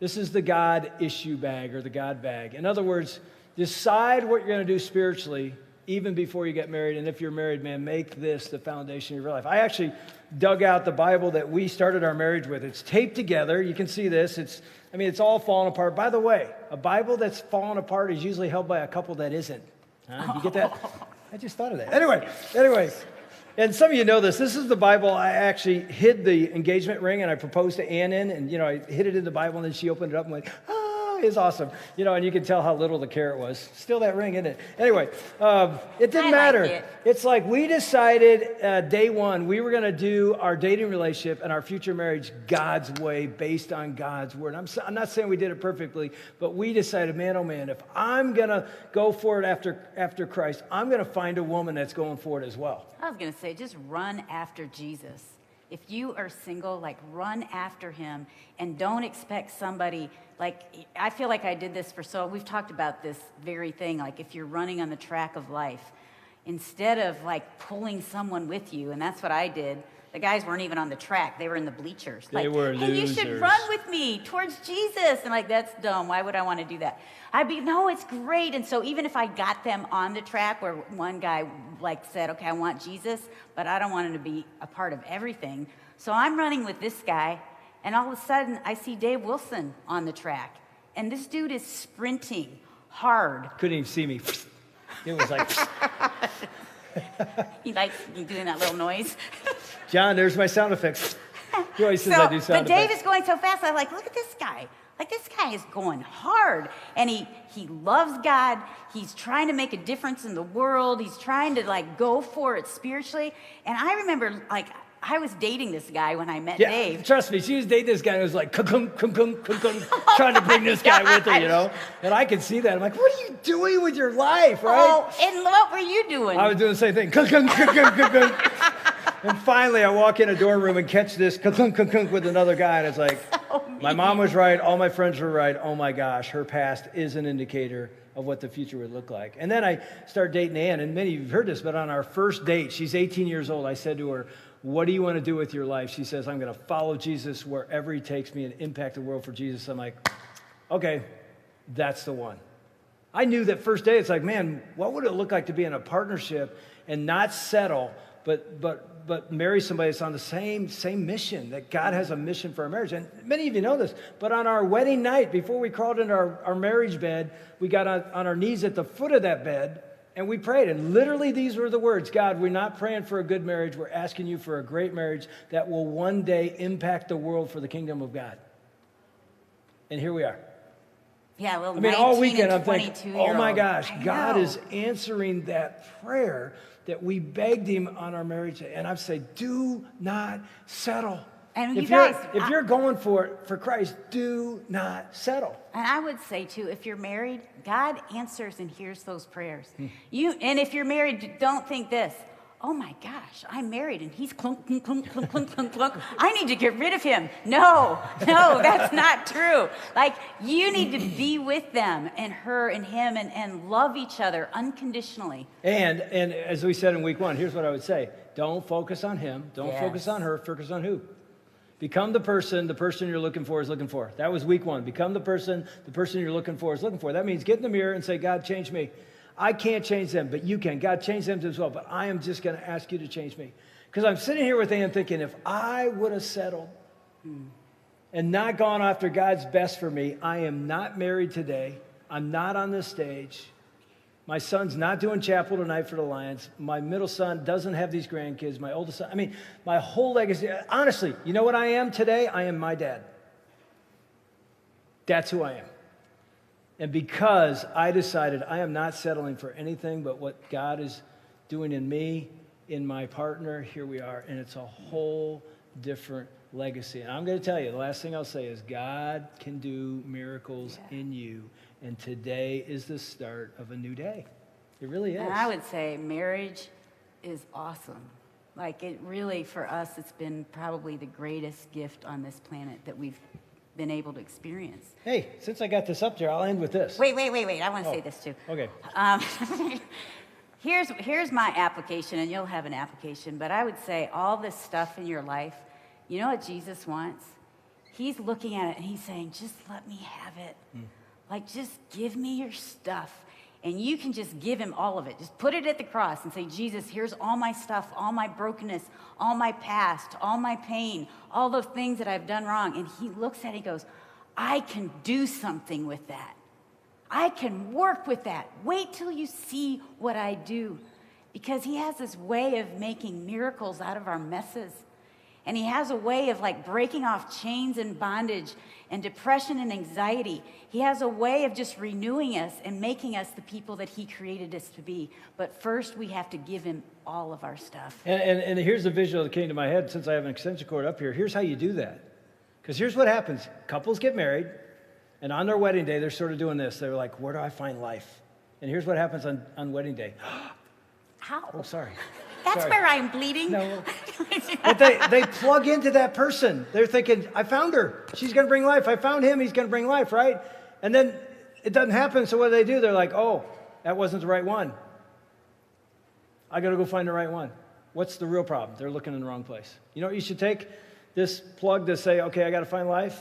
This is the God issue bag or the God bag. In other words, decide what you're going to do spiritually even before you get married. And if you're married, man, make this the foundation of your life. I actually dug out the Bible that we started our marriage with. It's taped together. You can see this. It's all falling apart. By the way, a Bible that's fallen apart is usually held by a couple that isn't. You get that? I just thought of that. Anyway. And some of you know this. This is the Bible I actually hid the engagement ring and I proposed to Ann in. And, I hid it in the Bible and then she opened it up and went, it's awesome. And you can tell how little the carrot was. Still that ring, isn't it? Anyway, it didn't matter. Like it. It's like we decided day one we were going to do our dating relationship and our future marriage God's way based on God's word. I'm not saying we did it perfectly, but we decided, man, oh man, if I'm going to go for it after Christ, I'm going to find a woman that's going for it as well. I was going to say, just run after Jesus. If you are single, run after him and don't expect somebody, I feel like I did this we've talked about this very thing, if you're running on the track of life, instead of pulling someone with you, and that's what I did. The guys weren't even on the track. They were in the bleachers. They were losers. Hey, you should run with me towards Jesus. And that's dumb. Why would I want to do that? No, it's great. And so even if I got them on the track where one guy said, okay, I want Jesus, but I don't want him to be a part of everything. So I'm running with this guy, and all of a sudden I see Dave Wilson on the track. And this dude is sprinting hard. Couldn't even see me. It was like... He likes doing that little noise. John, there's my sound effects. He always says I do sound but Dave effects. is going so fast, I'm like, look at this guy. This guy is going hard. And he loves God. He's trying to make a difference in the world. He's trying to, go for it spiritually. And I remember, I was dating this guy when I met Dave. Trust me, she was dating this guy who was like, trying to bring this guy with her, And I could see that. I'm like, what are you doing with your life, right? Oh, and what were you doing? I was doing the same thing. And finally, I walk in a dorm room and catch this with another guy, and it's like, my mom was right, all my friends were right. Oh my gosh, her past is an indicator of what the future would look like. And then I start dating Ann, and many of you have heard this, but on our first date, she's 18 years old, I said to her, what do you want to do with your life? She says, I'm going to follow Jesus wherever he takes me and impact the world for Jesus. I'm like, okay, that's the one. I knew that first day, it's like, man, what would it look like to be in a partnership and not settle, but marry somebody that's on the same mission, that God has a mission for our marriage. And many of you know this, but on our wedding night, before we crawled into our marriage bed, we got on our knees at the foot of that bed, and we prayed. And literally these were the words, God, we're not praying for a good marriage. We're asking you for a great marriage that will one day impact the world for the kingdom of God. And here we are. Yeah, all weekend I'm thinking, oh my gosh, God is answering that prayer that we begged him on our marriage day. And I'd say, do not settle. And if you're going for it for Christ, do not settle. And I would say too, if you're married, God answers and hears those prayers. And if you're married, don't think this. Oh my gosh, I'm married and he's clunk, clunk, clunk, clunk, clunk, clunk, clunk. I need to get rid of him. No, that's not true. You need to be with them and her and him and love each other unconditionally. And as we said in week one, here's what I would say. Don't focus on him. Don't focus on her. Focus on who? Become the person you're looking for is looking for. That was week one. Become the person you're looking for is looking for. That means get in the mirror and say, God, change me. I can't change them, but you can. God, change them as well, but I am just going to ask you to change me. Because I'm sitting here with Ann thinking, if I would have settled and not gone after God's best for me, I am not married today. I'm not on this stage. My son's not doing chapel tonight for the Lions. My middle son doesn't have these grandkids. My oldest son, I mean, my whole legacy. Honestly, you know what I am today? I am my dad. That's who I am. And because I decided I am not settling for anything but what God is doing in me, in my partner, here we are. And it's a whole different legacy. And I'm going to tell you, the last thing I'll say is God can do miracles in you. And today is the start of a new day. It really is. And I would say marriage is awesome. Like, it really, for us, it's been probably the greatest gift on this planet that we've been able to experience. Hey, since I got this up there, I'll end with this. Wait. I want to say this too. Okay. Here's my application, and you'll have an application, but I would say all this stuff in your life, you know what Jesus wants? He's looking at it and he's saying, just let me have it. Like, just give me your stuff. And you can just give him all of it. Just put it at the cross and say, Jesus, here's all my stuff, all my brokenness, all my past, all my pain, all those things that I've done wrong. And he looks at it and goes, I can do something with that. I can work with that. Wait till you see what I do. Because he has this way of making miracles out of our messes. And he has a way of like breaking off chains and bondage and depression and anxiety. He has a way of just renewing us and making us the people that he created us to be. But first, we have to give him all of our stuff. And here's the visual that came to my head since I have an extension cord up here. Here's how you do that. Because here's what happens. Couples get married, and on their wedding day, they're sort of doing this. They're like, where do I find life? And here's what happens on wedding day. How? Oh, sorry. That's where I'm bleeding. No. But they plug into that person. They're thinking, I found her. She's going to bring life. I found him. He's going to bring life, right? And then it doesn't happen. So what do? They're like, oh, that wasn't the right one. I got to go find the right one. What's the real problem? They're looking in the wrong place. You know what you should take? This plug to say, okay, I got to find life.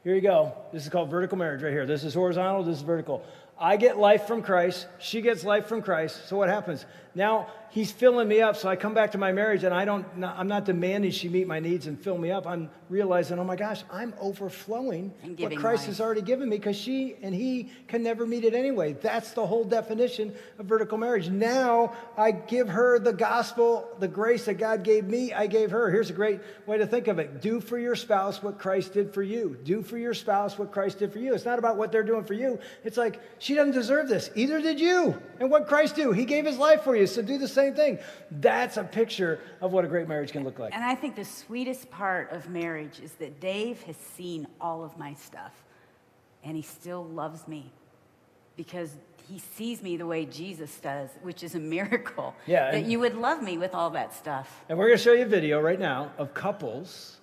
Here you go. This is called vertical marriage right here. This is horizontal. This is vertical. I get life from Christ. She gets life from Christ. So what happens? Now he's filling me up. So I come back to my marriage and I'm not demanding she meet my needs and fill me up. I'm realizing, oh my gosh, I'm overflowing what Christ has already given me because she and he can never meet it anyway. That's the whole definition of vertical marriage. Now I give her the gospel, the grace that God gave me, I gave her. Here's a great way to think of it. Do for your spouse what Christ did for you. Do for your spouse what Christ did for you. It's not about what they're doing for you. It's like, she doesn't deserve this. Either did you. And what Christ do? He gave his life for you. So do the same thing. That's a picture of what a great marriage can look like. And I think the sweetest part of marriage is that Dave has seen all of my stuff. And he still loves me. Because he sees me the way Jesus does, which is a miracle. Yeah, that you would love me with all that stuff. And we're going to show you a video right now of couples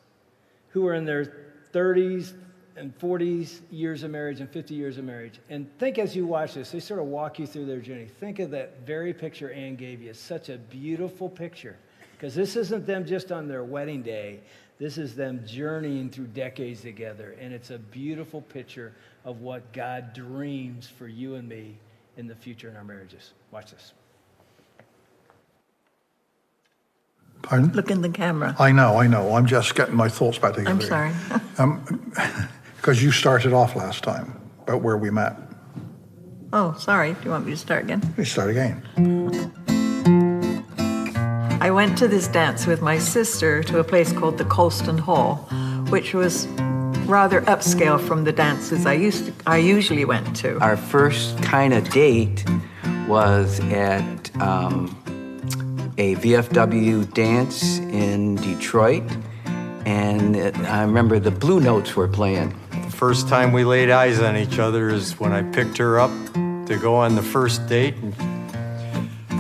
who are in their 30s and 40s years of marriage and 50 years of marriage. And think as you watch this, they sort of walk you through their journey. Think of that very picture Ann gave you. It's such a beautiful picture. Because this isn't them just on their wedding day. This is them journeying through decades together. And it's a beautiful picture of what God dreams for you and me in the future in our marriages. Watch this. Pardon? Look in the camera. I know. I'm just getting my thoughts back together. I'm sorry. Because you started off last time about where we met. Oh, sorry. Do you want me to start again? We start again. I went to this dance with my sister to a place called the Colston Hall, which was rather upscale from the dances I usually went to. Our first kind of date was at a VFW dance in Detroit, and I remember the Blue Notes were playing. The first time we laid eyes on each other is when I picked her up to go on the first date. And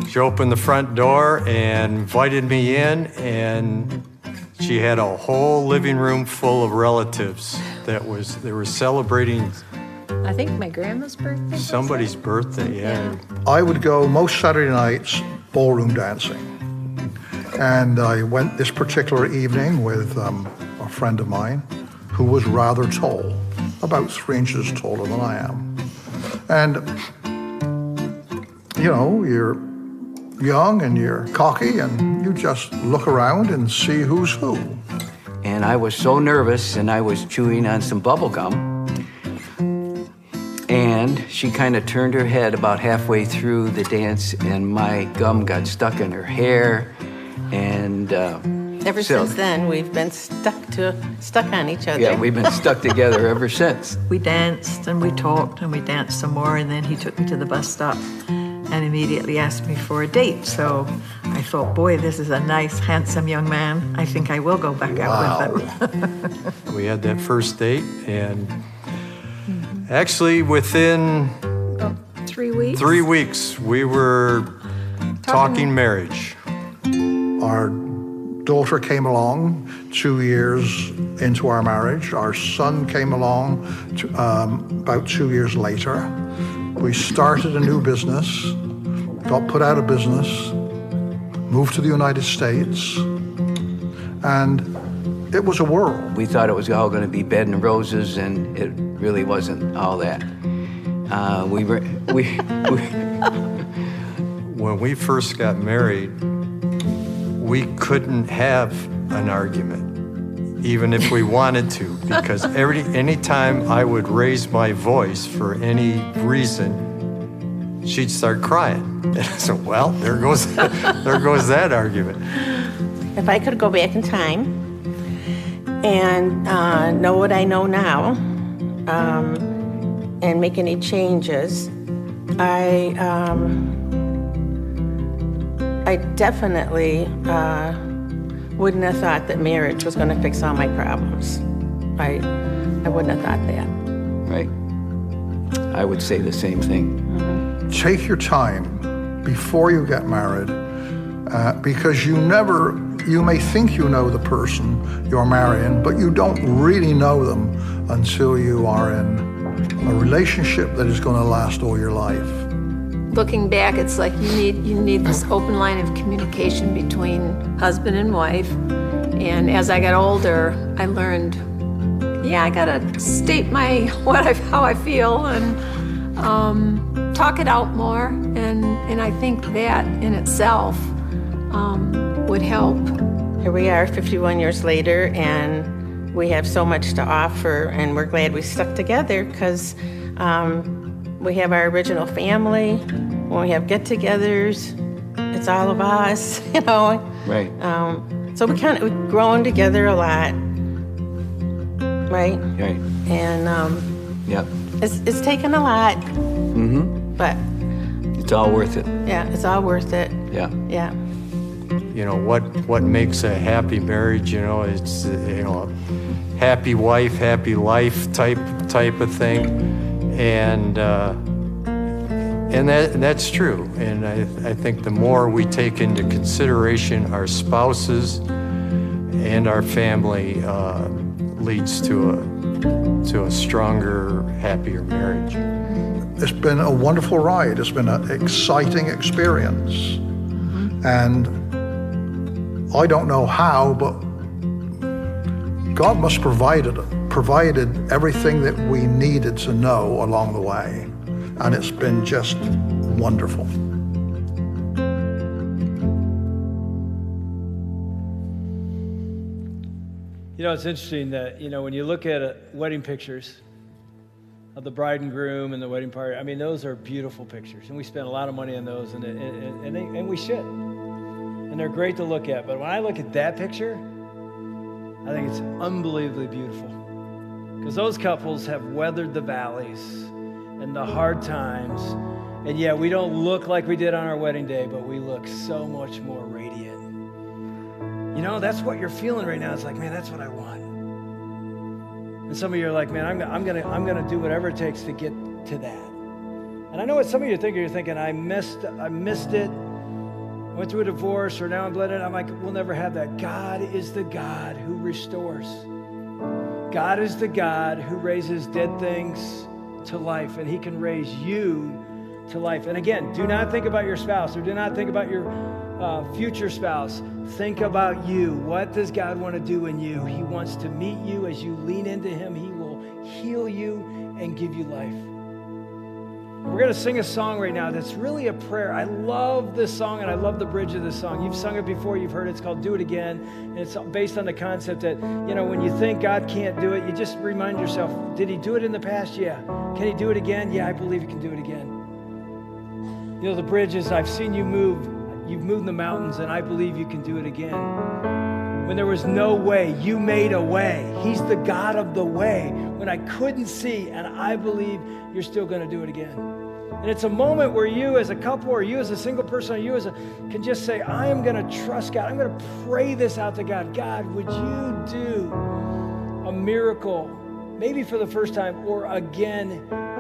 she opened the front door and invited me in, and she had a whole living room full of relatives they were celebrating. I think my grandma's birthday. Somebody's birthday, yeah. I would go most Saturday nights ballroom dancing. And I went this particular evening with a friend of mine who was rather tall, about 3 inches taller than I am. And, you know, you're young and you're cocky and you just look around and see who's who. And I was so nervous, and I was chewing on some bubble gum. And she kind of turned her head about halfway through the dance, and my gum got stuck in her hair, and Ever since then, we've been stuck on each other. Yeah, we've been stuck together ever since. We danced and we talked and we danced some more, and then he took me to the bus stop and immediately asked me for a date. So I thought, boy, this is a nice, handsome young man. I think I will go back out with him. We had that first date, and actually within 3 weeks. 3 weeks, we were talking marriage. Our daughter came along 2 years into our marriage. Our son came along about 2 years later. We started a new business, got put out of business, moved to the United States, and it was a whirl. We thought it was all going to be bed and roses, and it really wasn't all that. When we first got married, we couldn't have an argument, even if we wanted to, because anytime I would raise my voice for any reason, she'd start crying. And I said, well, there goes that argument. If I could go back in time and know what I know now, and make any changes, I definitely wouldn't have thought that marriage was going to fix all my problems. I wouldn't have thought that. Right. I would say the same thing. Mm-hmm. Take your time before you get married, because you may think you know the person you're marrying, but you don't really know them until you are in a relationship that is going to last all your life. Looking back, it's like you need this open line of communication between husband and wife. And as I got older, I learned, I gotta state how I feel and talk it out more. And I think that in itself would help. Here we are 51 years later, and we have so much to offer, and we're glad we stuck together because we have our original family. When we have get-togethers, it's all of us, Right. So we've grown together a lot, right? Right. And Yep. it's taken a lot, but it's all worth it. Yeah, it's all worth it. Yeah. Yeah. What makes a happy marriage? It's a happy wife, happy life type of thing, and that's true. And I think the more we take into consideration our spouses and our family, leads to a stronger, happier marriage. It's been a wonderful ride. It's been an exciting experience. And I don't know how, but God must provided everything that we needed to know along the way. And it's been just wonderful. It's interesting that, when you look at wedding pictures of the bride and groom and the wedding party, those are beautiful pictures. And we spend a lot of money on those, and we should. And they're great to look at. But when I look at that picture, I think it's unbelievably beautiful. Because those couples have weathered the valleys and the hard times. And yeah, we don't look like we did on our wedding day, but we look so much more radiant. That's what you're feeling right now. It's like, man, that's what I want. And some of you are like, man, I'm gonna do whatever it takes to get to that. And I know what some of you are thinking. You're thinking, I missed it. Went through a divorce, or now I'm blended. I'm like, we'll never have that. God is the God who restores. God is the God who raises dead things to life, and he can raise you to life. And again, do not think about your spouse, or do not think about your future spouse. Think about you. What does God want to do in you? He wants to meet you. As you lean into him, he will heal you and give you life. We're going to sing a song right now that's really a prayer. I love this song, and I love the bridge of this song. You've sung it before. You've heard it. It's called Do It Again. And it's based on the concept that, when you think God can't do it, you just remind yourself, did he do it in the past? Yeah. Can he do it again? Yeah, I believe he can do it again. The bridge is, I've seen you move. You've moved the mountains, and I believe you can do it again. When there was no way, you made a way. He's the God of the way. When I couldn't see, and I believe you're still going to do it again. And it's a moment where you as a couple, or you as a single person, or you can just say, I am going to trust God. I'm going to pray this out to God. God, would you do a miracle, maybe for the first time or again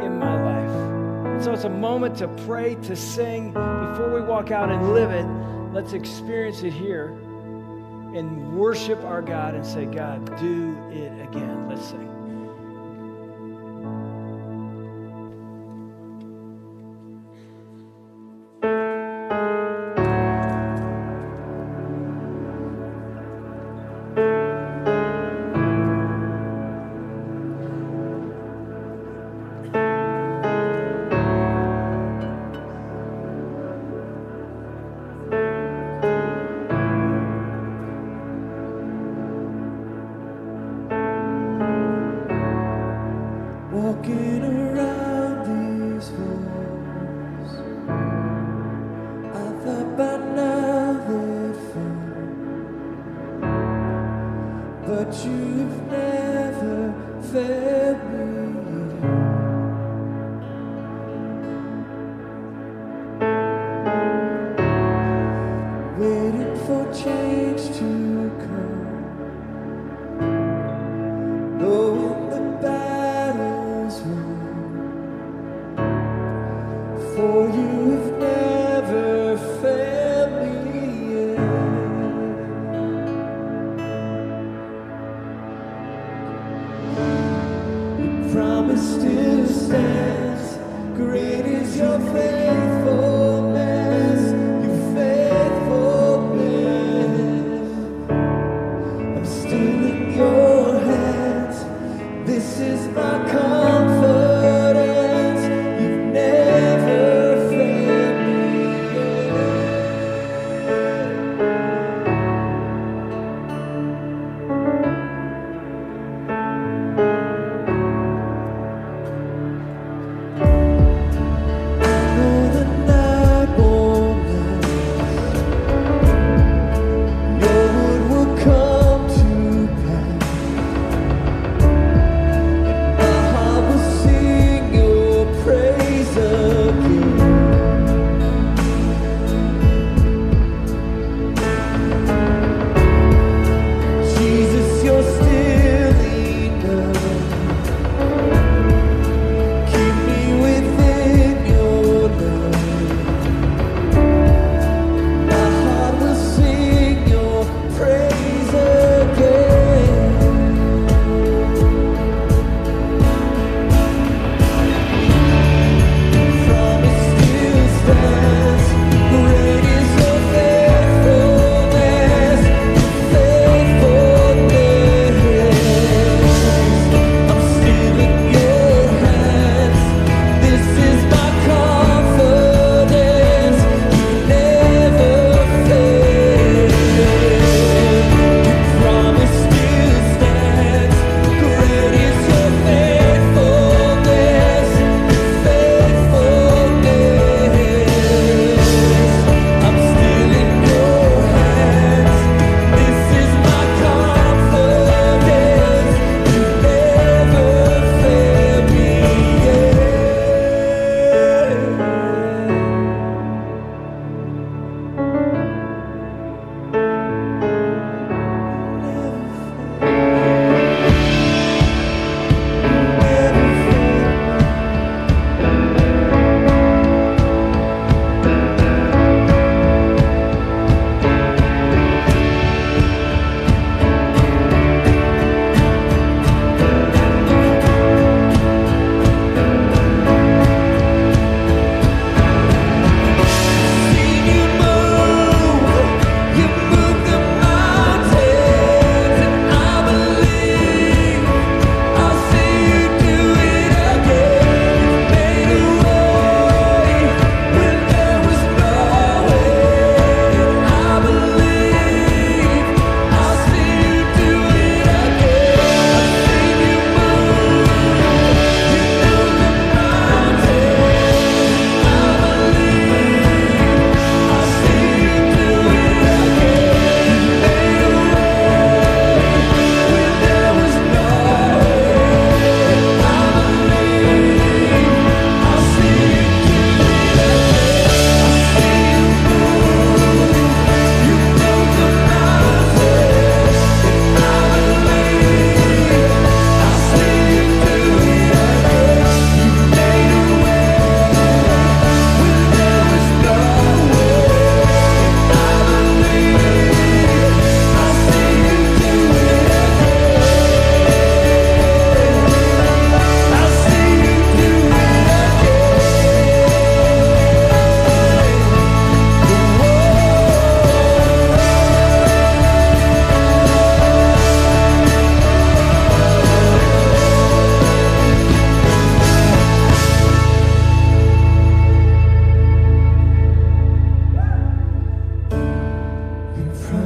in my life? And so it's a moment to pray, to sing. Before we walk out and live it, let's experience it here and worship our God and say, God, do it again. Let's sing.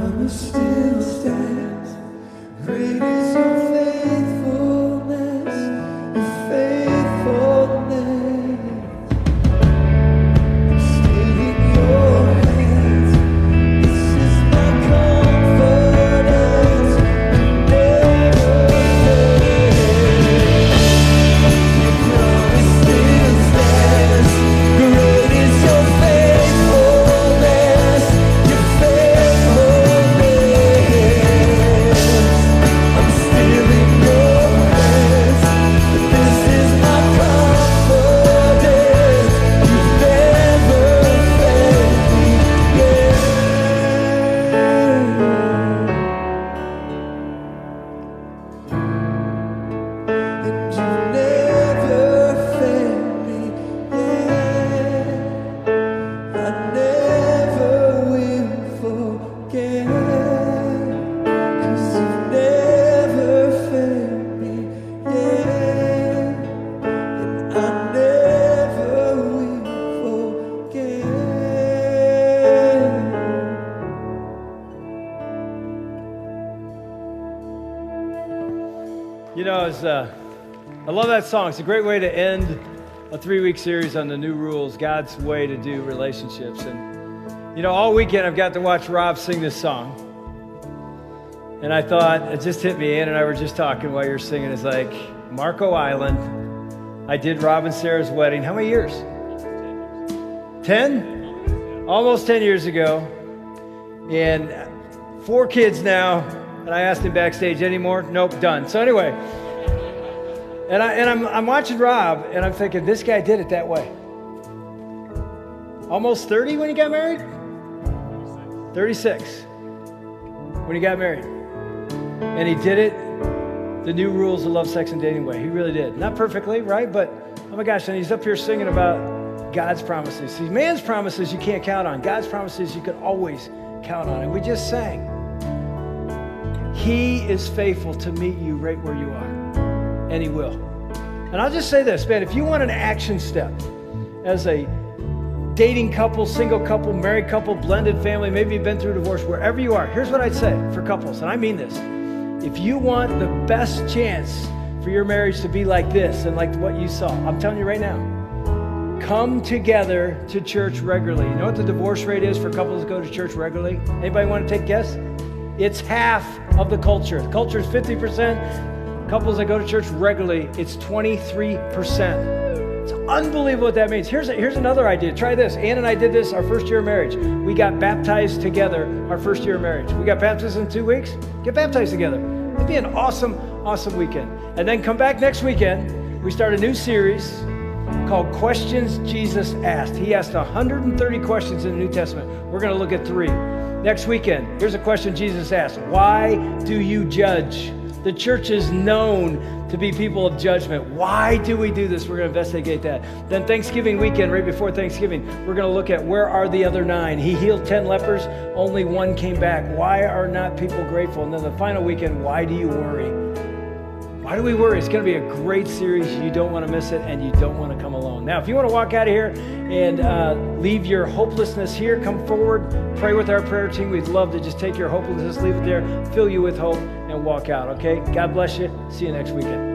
promise still stands. Great is your faithfulness, your faithfulness. I'm still in your hands. This is my confidence. You never fail. Your promise still stands. Great is your faithfulness, your faithfulness. I'm still in your hands. This is my confidence. You've never failed me yet. And you've never failed me yet. I never will forget, 'cause you've never failed me yet, and I never will forget. You know, I love that song. It's a great way to end a 3-week series on the new rules, God's way to do relationships. And, you know, all weekend I've got to watch Rob sing this song. And I thought, it just hit me. Ann and I were just talking while you were singing. It's like, Marco Island. I did Rob and Sarah's wedding. How many years? 10? Almost 10 years ago. And 4 kids now. And I asked him backstage, any more? Nope, done. So anyway, and I'm watching Rob, and I'm thinking, this guy did it that way. Almost 30 when he got married? 36 when he got married. And he did it the new rules of love, sex, and dating way. He really did. Not perfectly, right? But, oh my gosh, and he's up here singing about God's promises. See, man's promises you can't count on. God's promises you can always count on. And we just sang. He is faithful to meet you right where you are. And he will. And I'll just say this, man, if you want an action step as a dating couple, single couple, married couple, blended family, maybe you've been through divorce, wherever you are, here's what I'd say for couples, and I mean this. If you want the best chance for your marriage to be like this and like what you saw, I'm telling you right now, come together to church regularly. You know what the divorce rate is for couples that go to church regularly? Anybody want to take a guess? It's half of the culture. The culture is 50%. Couples that go to church regularly, it's 23%. It's unbelievable what that means. Here's another idea. Try this. Ann and I did this our first year of marriage. We got baptized together our first year of marriage. We got baptized in 2 weeks. Get baptized together. It'd be an awesome, awesome weekend. And then come back next weekend. We start a new series called Questions Jesus Asked. He asked 130 questions in the New Testament. We're going to look at 3. Next weekend, here's a question Jesus asked. Why do you judge? The church is known to be people of judgment. Why do we do this? We're going to investigate that. Then Thanksgiving weekend, right before Thanksgiving, we're going to look at where are the other 9? He healed 10 lepers, only 1 came back. Why are not people grateful? And then the final weekend, why do you worry? Why do we worry? It's going to be a great series. You don't want to miss it, and you don't want to come alone. Now, if you want to walk out of here and leave your hopelessness here, come forward, pray with our prayer team. We'd love to just take your hopelessness, leave it there, fill you with hope, and walk out, okay? God bless you. See you next weekend.